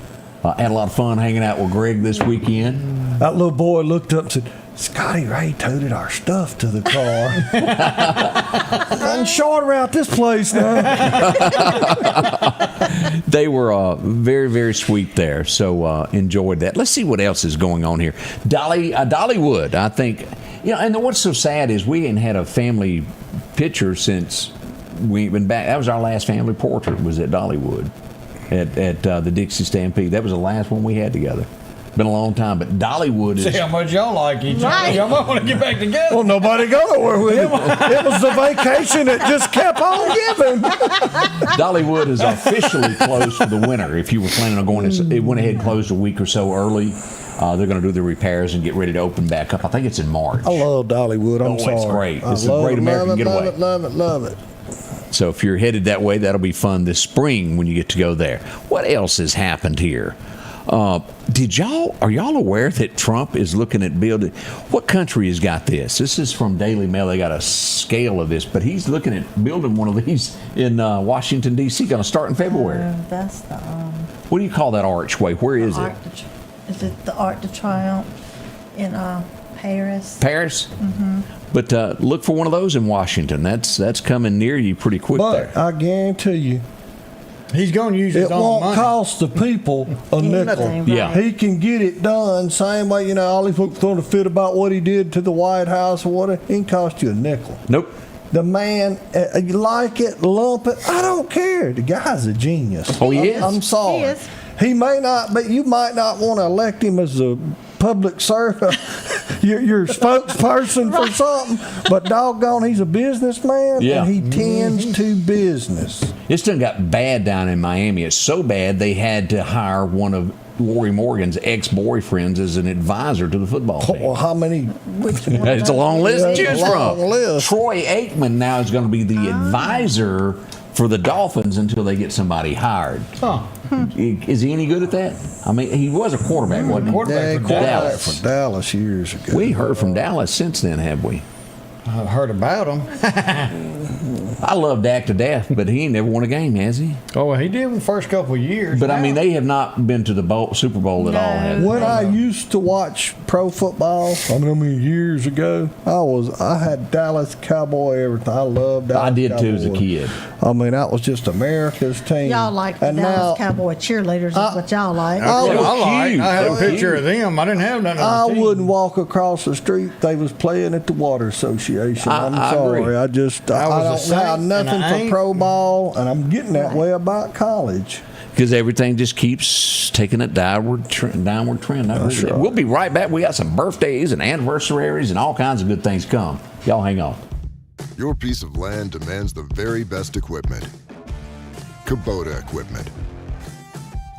Had a lot of fun hanging out with Greg this weekend. That little boy looked up and said, Scotty Ray toted our stuff to the car. I'm short around this place now. They were very, very sweet there, so enjoyed that. Let's see what else is going on here. Dollywood, I think, and what's so sad is we ain't had a family picture since we ain't been back. That was our last family portrait, was at Dollywood at the Dixie Stampede. That was the last one we had together. Been a long time, but Dollywood is... See how much y'all like each other. Y'all might want to get back together. Well, nobody go nowhere with it. It was the vacation that just kept on giving. Dollywood is officially closed for the winter. If you were planning on going, it went ahead and closed a week or so early. They're going to do the repairs and get ready to open back up. I think it's in March. I love Dollywood. I'm sorry. It's great. It's a love great it, American getaway. Love it. So if you're headed that way, that'll be fun this spring when you get to go there. What else has happened here? Are y'all aware that Trump is looking at building? What country has got this? This is from Daily Mail. They got a scale of this, but he's looking at building one of these in Washington, D.C. Going to start in February. That's the. What do you call that archway? Where is it? Is it the Arc de Triomphe in Paris? Paris? Mm-hmm. But look for one of those in Washington. That's coming near you pretty quick there. I guarantee you, he's going to use his own won't money. cost the people a nickel. Yeah. He can get it done same way, all these folks throwing a fit about what he did to the White House or whatever. It ain't cost you a nickel. Nope. The man, you like it, lump it, I don't care. The guy's a genius. Oh, he is? I'm sorry. He is. He may not, but you might not want to elect him as a public servant, your spokesperson for something, but doggone, he's a businessman, and he tends to business. It's done got bad down in Miami. It's so bad they had to hire one of Lori Morgan's ex-boyfriends as an advisor to the football team. Well, how many? Which one? It's a long list to choose from. List. Troy Aikman now is going to be the advisor for the Dolphins until they get somebody hired. Huh. Is he any good at that? I mean, he was a quarterback, wasn't he? Quarterback for Dallas. For Dallas years ago. We heard from Dallas since then, have we? I've heard about him. I love Dak to death, but he ain't never won a game, has he? Oh, well, he did the first couple of years. But, I mean, they have not been to the Super Bowl at all, have they? When I used to watch pro football, years ago, I had Dallas Cowboy everything. I loved Dallas I did Cowboy. too as a kid. I mean, that was just America's team. Y'all like the Dallas Cowboy cheerleaders is what y'all like. I had a picture of them. I didn't have none of I the team. wouldn't walk across the street. They was playing at the Water Association. I'm sorry. agree. I don't have nothing for pro ball, and I'm getting that way about college. Because everything just keeps taking a downward trend. That's right. We'll be right back. We got some birthdays and anniversaries and all kinds of good things come. Y'all hang on. Your piece of land demands the very best equipment. Kubota equipment.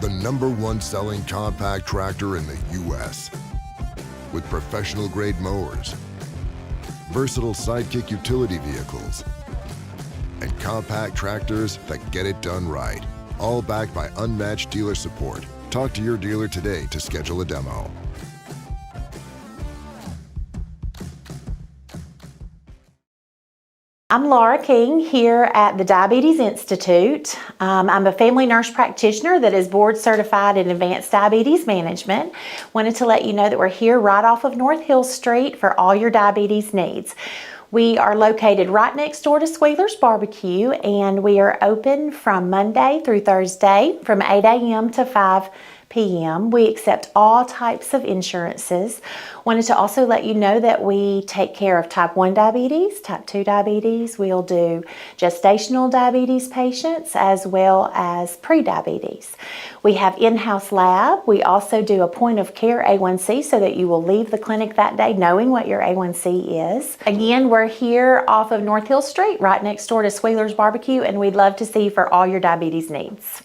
The #1 selling compact tractor in the U.S. With professional-grade mowers, versatile sidekick utility vehicles, and compact tractors that get it done right. All backed by unmatched dealer support. Talk to your dealer today to schedule a demo. I'm Laura King here at the Diabetes Institute. I'm a family nurse practitioner that is board certified in advanced diabetes management. Wanted to let you know that we're here right off of North Hill Street for all your diabetes needs. We are located right next door to Squealer's Barbecue, and we are open from Monday through Thursday from 8 a.m. to 5 p.m. We accept all types of insurances. Wanted to also let you know that we take care of type 1 diabetes, type 2 diabetes. We'll do gestational diabetes patients as well as pre-diabetes. We have in-house lab. We also do a point of care A1C so that you will leave the clinic that day knowing what your A1C is. Again, we're here off of North Hill Street, right next door to Squealer's Barbecue, and we'd love to see you for all your diabetes needs.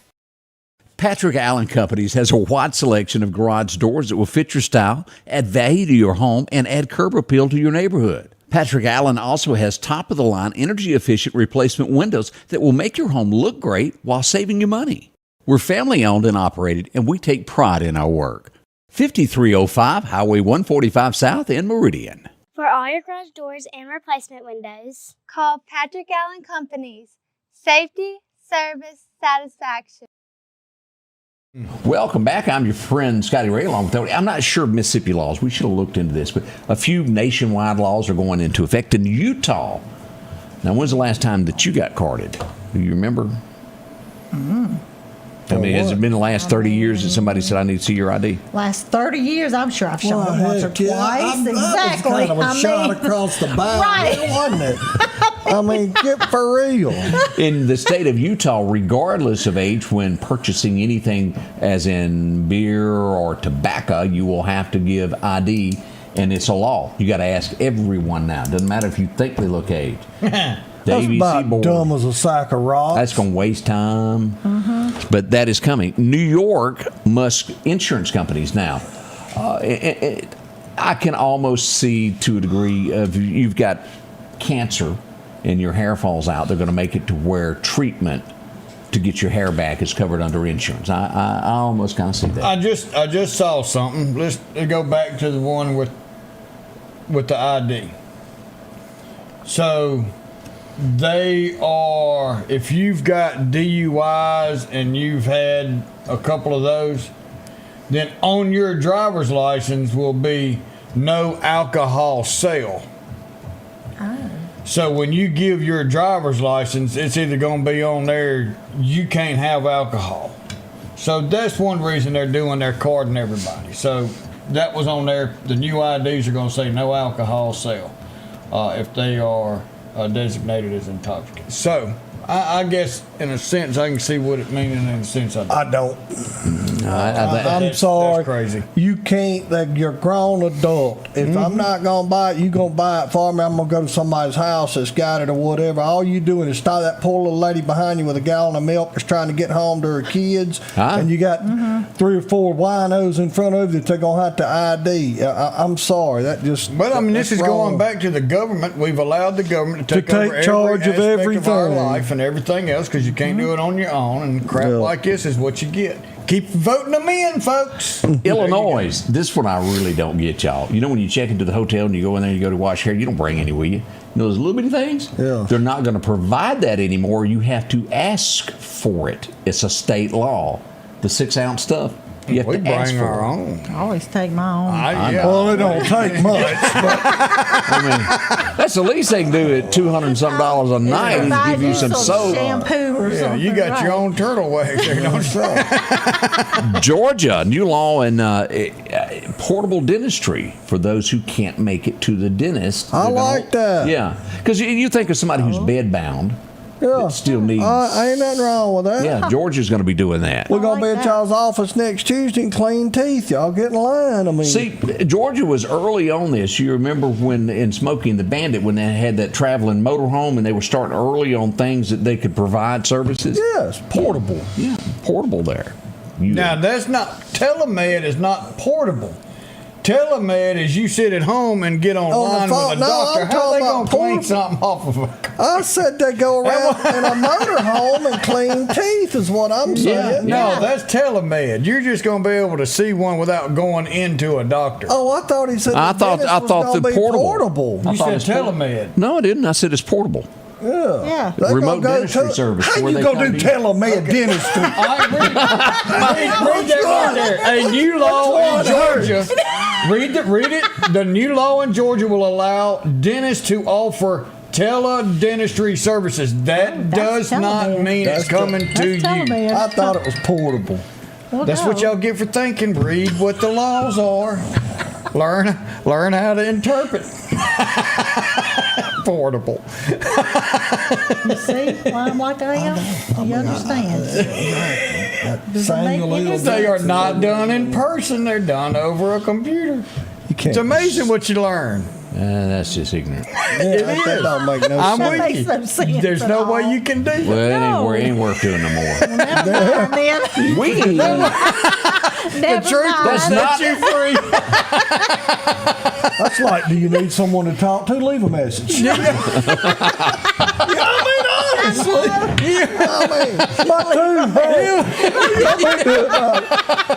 Patrick Allen Companies has a wide selection of garage doors that will fit your style, add value to your home, and add curb appeal to your neighborhood. Patrick Allen also has top-of-the-line, energy-efficient replacement windows that will make your home look great while saving you money. We're family-owned and operated, and we take pride in our work. 5305 Highway 145 South in Meridian. For all your garage doors and replacement windows, call Patrick Allen Companies. Safety, service, satisfaction. Welcome back. I'm your friend Scotty Ray along with Odie. I'm not sure of Mississippi laws. We should have looked into this, but a few nationwide laws are going into effect in Utah. Now, when's the last time that you got carded? Do you remember? I mean, has it been the last 30 years that somebody said, I need to see your ID? Last 30 years, I'm sure I've shown them once or twice. That Exactly. was kind of a shot across the bow, Right. wasn't it? I mean, get for real. In the state of Utah, regardless of age, when purchasing anything as in beer or tobacco, you will have to give ID, and it's a law. You got to ask everyone now. Doesn't matter if you think they look age. The That's ABC about board. dumb as a sack of rocks. That's going to waste time. But that is coming. New York must, insurance companies now, I can almost see to a degree of you've got cancer and your hair falls out, they're going to make it to where treatment to get your hair back is covered under insurance. I almost kind of see that. I just saw something. Let's go back to the one with the ID. So they are, if you've got DUIs and you've had a couple of those, then on your driver's license will be no alcohol sale. So when you give your driver's license, it's either going to be on there, you can't have alcohol. So that's one reason they're doing their carding everybody. So that was on there. The new IDs are going to say no alcohol sale if they are designated as intoxicated. So I guess in a sense I can see what it means, and in a sense I don't. I'm sorry. That's crazy. You can't. You're a grown adult. If I'm not gonna buy it, you gonna buy it for me. I'm gonna go to somebody's house that's got it or whatever. All you doing is stop that poor little lady behind you with a gallon of milk that's trying to get home to her kids, and you got 3 or 4 winos in front of you that they're gonna have to ID. I'm sorry. That just. But I mean, this that's is wrong. going back to the government. We've allowed the government to take over charge of every aspect of our everything. life and everything else because you can't do it on your own, and crap like this is what you get. Keep voting them in, folks. Illinois, this one I really don't get, y'all. You know when you check into the hotel and you go in there and you go to wash hair, you don't bring any with you. You know those little bitty things? Yeah. They're not going to provide that anymore. You have to ask for it. It's a state law. The 6-ounce stuff. You have We to ask bring for our it. own. I always take my own. Well, it don't take much. But I mean, that's the least they can do at $200 and something a night is Buy give you some soap. shampoo or something. You got your right. own turtle wax. You know what I'm saying? Georgia, new law in portable dentistry for those who can't make it to the dentist. I like that. Yeah, because you think of somebody who's bedbound. Yeah. That still needs. Ain't nothing wrong with that. Yeah, Georgia's going to be doing that. We're going to be at y'all's office next Tuesday and clean teeth. Y'all get in line. I mean, See, Georgia was early on this. You remember when in Smokey and the Bandit when they had that traveling motorhome and they were starting early on things that they could provide services? yes, portable. Yeah, portable there. Now, that's not, telemed is not portable. Telemed is you sit at home and get online phone. with a No, doctor. I'm How talking they going about to clean portable. something off of a I said they go around in a motorhome and clean teeth is what I'm saying. No, that's telemed. You're just going to be able to see one without going into a doctor. Oh, I thought he said I thought the the portable. portable. I You thought said it's portable. telemed. No, I didn't. I said it's portable. Yeah. They Remote gonna dentistry service, How where you they gonna come do to- telemed dentistry? All right, read that right there. A new law in Georgia. Read it. The new law in Georgia will allow dentists to offer tele-dentistry services. That does not telemed. mean it's coming to you. telemed. I thought it was portable. Well, That's no. what y'all get for thinking. Read what the laws are. Learn how to interpret. Portable. You see why I'm like I am? You understand? Does it make any sense? They are not done in person. They're done over a computer. You can't. It's amazing what you learn. That's just ignorant. That don't make no I'm sense. with makes you. no sense There's at no all. way you can do Well, that. it ain't worth doing no more. Never mind, then. We Never That's mind. not You free. That's like, do you need someone to talk to? Leave a message. My tooth hurt.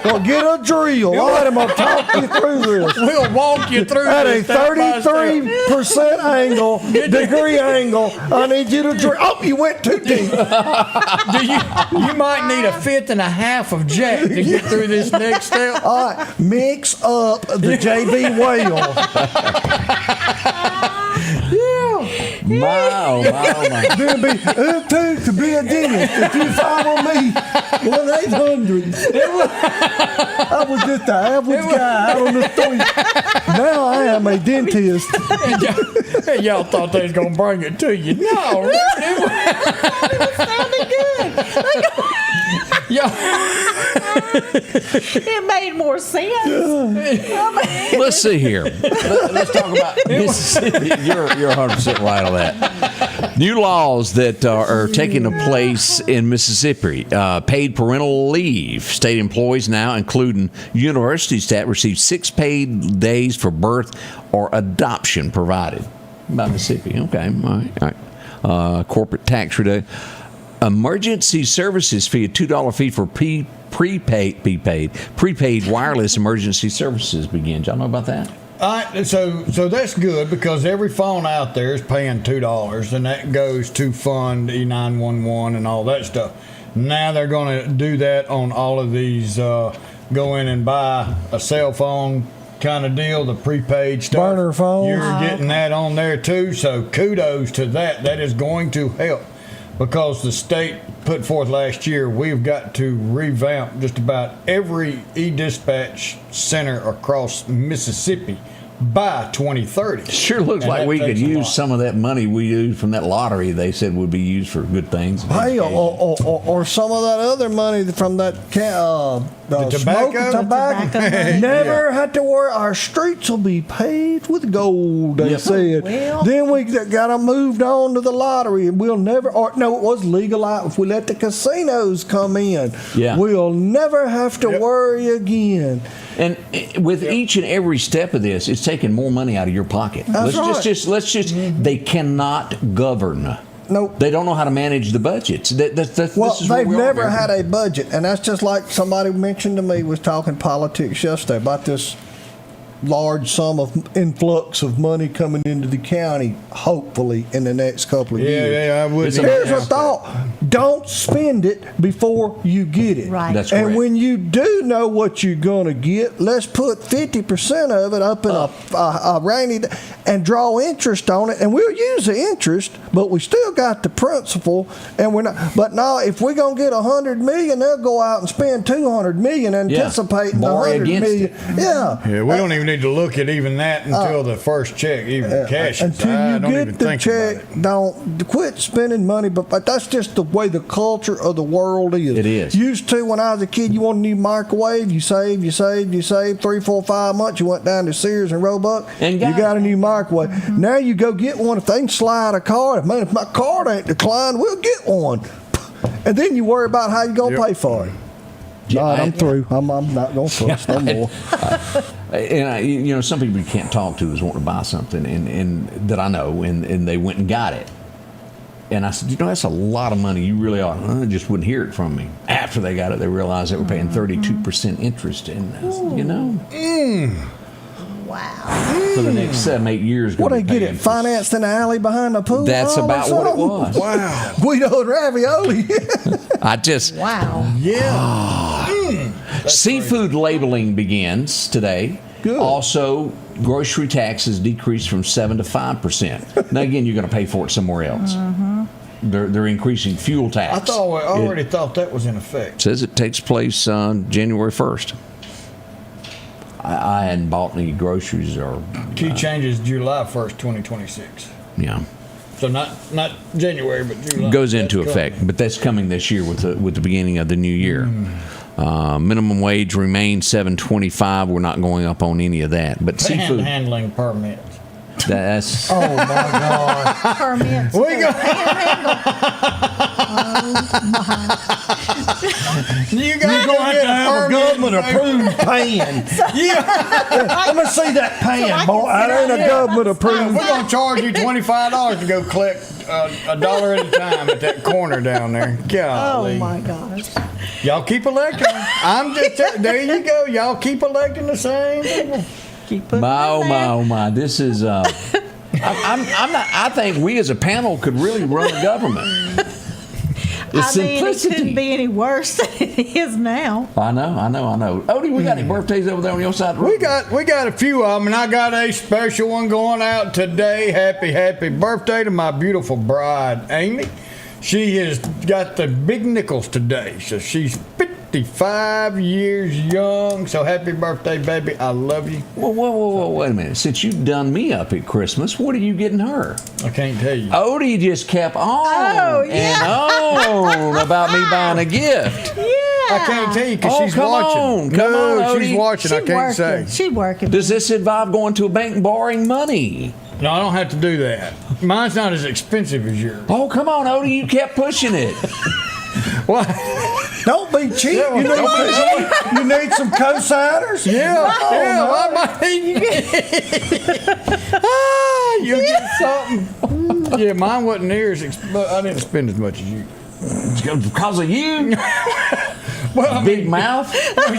Well, get a drill. All right, I'm going to talk you through this. We'll walk you through At a this step by step. 33% angle, degree angle, I need you to drill. Oh, you went too deep. You might need a fifth and a half of Jack to get through this next step. All right, mix up the JB Whale. My. Then to be a dentist. If you follow me, 1-800. I was just an average guy out on the street. Now I am a dentist. And y'all thought they was gonna bring it to you. No, it sounded good. It made more sense. Let's see here. Let's talk about Mississippi. You're 100% right on that. New laws that are taking place in Mississippi. Paid parental leave. State employees now, including university staff, receive 6 paid days for birth or adoption provided by Mississippi. Okay, all right. Corporate tax reduction. Emergency services fee, a $2 fee for prepaid wireless emergency services begins. Y'all know about that? So that's good because every phone out there is paying $2, and that goes to fund E911 and all that stuff. Now they're going to do that on all of these. Go in and buy a cell phone kind of deal, the prepaid stuff. Burner phone. You're getting that on there too. So kudos to that. That is going to help. Because the state put forth last year, we've got to revamp just about every e-dispatch center across Mississippi by 2030. Sure looks like we could use some of that money we used from that lottery they said would be used for good things. Hey, or some of that other money from that the tobacco. Never had to worry. Our streets will be paved with gold, they said. Well, then we got to moved on to the lottery, and we'll never, it was legalized. If we let the casinos come in, we'll never have to worry again. And with each and every step of this, it's taking more money out of your pocket. Let's just they cannot govern. Nope. They don't know how to manage the budgets. They've never had a budget, and that's just like somebody mentioned to me was talking politics yesterday about this large sum of influx of money coming into the county, hopefully in the next couple of years. Yeah, I would. Here's a thought: don't spend it before you get it. Right. That's and correct. when you do know what you're going to get, let's put 50% of it up in a rainy day and draw interest on it, and we'll use the interest, but we still got the principal, and we're not. But now, if we're going to get $100 million, they'll go out and spend $200 million, anticipating the $100 million. Yeah, we don't even need to look at even that until the first check even cashes. Until you get the check, don't quit spending money. But that's just the way the culture of the world is. It is. Used to, when I was a kid, you wanted a new microwave, you saved 3, 4, 5 months, you went down to Sears and Roebuck, and you got a new microwave. Mm-hmm. Now you go get one. If they can slide a card, man, if my card ain't declined, we'll get one. And then you worry about how you going to pay for it. I'm through. I'm not going to fuss no more. And some people you can't talk to is wanting to buy something, and that I know, and they went and got it. And I said, that's a lot of money. You really ought. I just wouldn't hear it from me. After they got it, they realized they were paying 32% interest in this. Wow. For the next 7-8 years. What they get it financed in the alley behind the pool? That's about what it was. Wow. Guido and ravioli. Wow. Yeah. Seafood labeling begins today. Good. Also, grocery taxes decreased from 7 to 5%. Now, again, you're going to pay for it somewhere else. Mm-hmm. They're increasing fuel tax. I already thought that was in effect. Says it takes place on January 1st. I hadn't bought any groceries or. Key changes July 1st, 2026. Yeah. So not January, but July. Goes into effect, but that's coming this year with the beginning of the new year. Minimum wage remains $7.25. We're not going up on any of that. But seafood handling permits. That's oh my God. Permits. We go. You You're going to have a government-approved pan. Let me see that pan, boy. That ain't a government-approved. We're going to charge you $25 to go collect $1 at a time at that corner down there. Golly. Oh, my gosh. Y'all keep electing. I'm just there. You go. Y'all keep electing the same people. Keep putting My, it oh, in my, there. oh, my. This is, I'm not, I think we as a panel could really run a government. The I mean, it simplicity. couldn't be any worse than it is now. I know. Odie, we got any birthdays over there on your side of the road? We got a few of them, and I got a special one going out today. Happy birthday to my beautiful bride, Amy. She has got the big nickels today, so she's 55 years young. So happy birthday, baby. I love you. Whoa, wait a minute. Since you done me up at Christmas, what are you getting her? I can't tell you. Odie just kept on and on about me buying a gift. Yeah. I can't tell you because Oh, she's come watching. on. Come No, on, she's Odie. watching. I can't say. She's working. Does this involve going to a bank and borrowing money? No, I don't have to do that. Mine's not as expensive as yours. Oh, come on, Odie. You kept pushing it. What? Don't be cheap. Yeah, You need some co-signers? You'll get something. Yeah, mine wasn't near as but I didn't spend as much as you. Because of you? Well, Big mouth?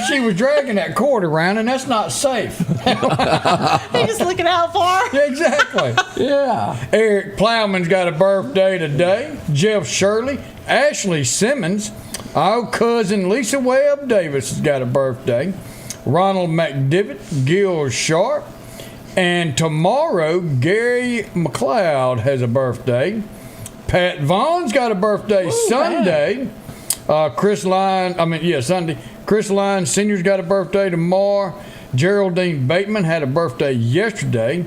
She was dragging that cord around, and that's not safe. He just looking out for her. Yeah, exactly. Yeah. Eric Plowman's got a birthday today. Jeff Shirley. Ashley Simmons. Our cousin Lisa Webb Davis has got a birthday. Ronald McDivitt. Gil Sharp. And tomorrow, Gary McLeod has a birthday. Pat Vaughn's got a birthday Sunday. Sunday. Chris Lyne Sr.'s got a birthday tomorrow. Geraldine Bateman had a birthday yesterday.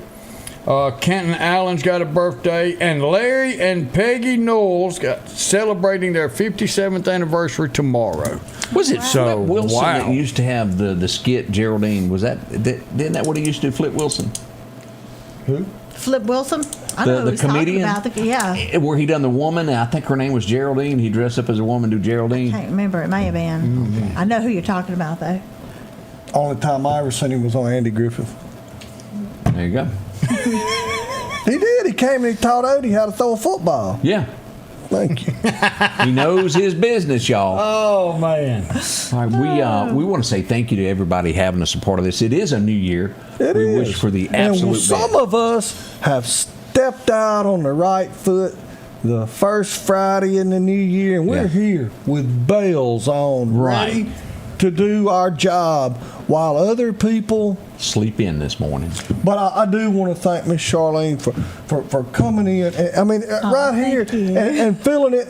Canton Allen's got a birthday. And Larry and Peggy Knowles got celebrating their 57th anniversary tomorrow. Was it So, Flip Wilson wow. that used to have the skit, Geraldine? Didn't that what he used to do, Flip Wilson? Who? Flip Wilson? I The know who he's talking comedian? about. Yeah. Where he done the woman, I think her name was Geraldine. He dressed up as a woman, do Geraldine. Can't remember. It may have been. Mm-hmm. I know who you're talking about, though. Only time I ever seen him was on Andy Griffith. There you go. He did. He came and he taught Odie how to throw a football. Yeah. Thank you. He knows his business, y'all. Oh, man. All right, we want to say thank you to everybody having us a part of this. It is a new year. We wish for the absolute and some best. of us have stepped out on the right foot the first Friday in the new year, and we're here with bells on, ready to do our job while other people sleep in this morning. But I do want to thank Miss Charlene for coming in. I mean, right here and filling it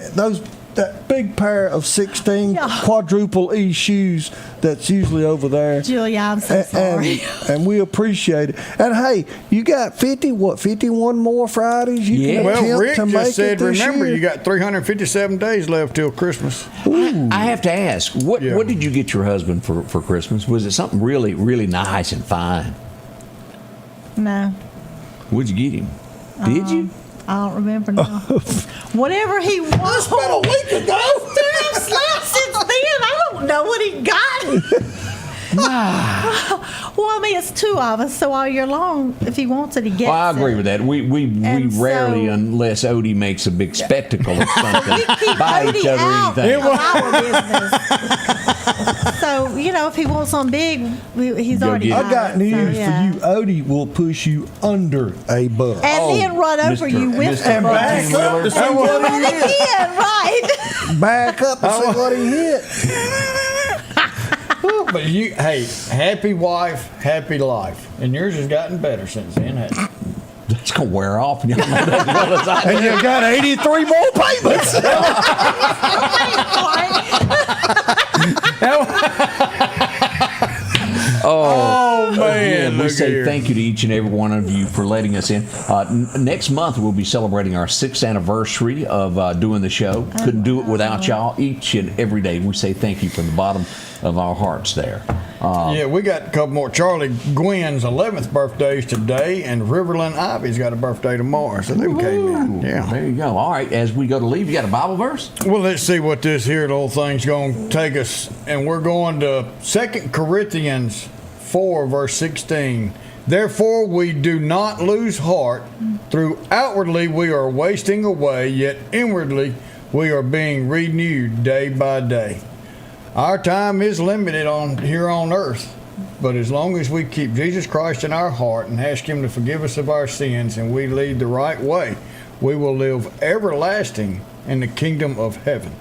that big pair of 16 quadruple E shoes that's usually over there. Julia, I'm so sorry. And we appreciate it. And hey, you got 51 more Fridays you can Well, attempt Rick to make just said, it this remember, year. you got 357 days left till Christmas. I have to ask, what did you get your husband for Christmas? Was it something really, really nice and fine? No. What'd you get him? Did you? I don't remember now. Whatever he wants. That's been a week ago. I've slept since then. I don't know what he got. Well, I mean, it's two of us, so all year long, if he wants it, he gets it. Well, I agree with that. We rarely, unless Odie makes a big spectacle of something, buy each other anything. Of our business. So, if he wants something big, he's already I got news for you. Odie will push you under a bus. And then run over you with the and bus. back up to see what he hit. Again, right. Back up and see what he hit. But hey, happy wife, happy life. And yours has gotten better since then, hasn't it? That's going to wear off. You know that as well as I do. And you got 83 more payments. Oh, man. Again, we look say here. thank you to each and every one of you for letting us in. Next month, we'll be celebrating our 6th anniversary of doing the show. Couldn't do it without y'all each and every day. We say thank you from the bottom of our hearts there. Yeah, we got a couple more. Charlie Gwynn's 11th birthday is today, and Riverland Ivy's got a birthday tomorrow. So they came in. Yeah. There you go. All right, as we go to leave, you got a Bible verse? Well, let's see what this here little thing's going to take us. And we're going to 2 Corinthians 4, verse 16. Therefore, we do not lose heart. Through outwardly we are wasting away, yet inwardly we are being renewed day by day. Our time is limited here on earth, but as long as we keep Jesus Christ in our heart and ask Him to forgive us of our sins and we lead the right way, we will live everlasting in the kingdom of heaven.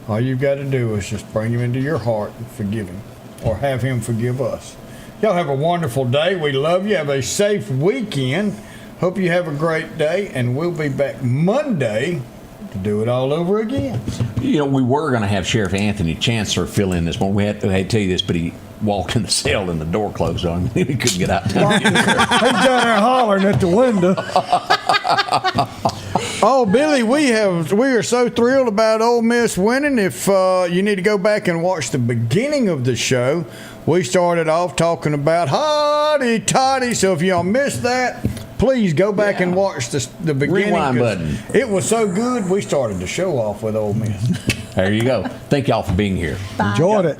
All you've got to do is just bring Him into your heart and forgive Him, or have Him forgive us. Y'all have a wonderful day. We love you. Have a safe weekend. Hope you have a great day, and we'll be back Monday to do it all over again. You know, we were going to have Sheriff Anthony Chancellor fill in this morning. We had to tell you this, but he walked in the cell and the door closed on him. He couldn't get out. He's down there hollering at the window. Oh, Billy, we are so thrilled about Ole Miss winning. If you need to go back and watch the beginning of the show, we started off talking about hotty toddy. So if y'all missed that, please go back and watch the beginning. Rewind button. It was so good, we started the show off with Ole Miss. There you go. Thank y'all for being here. Enjoyed it.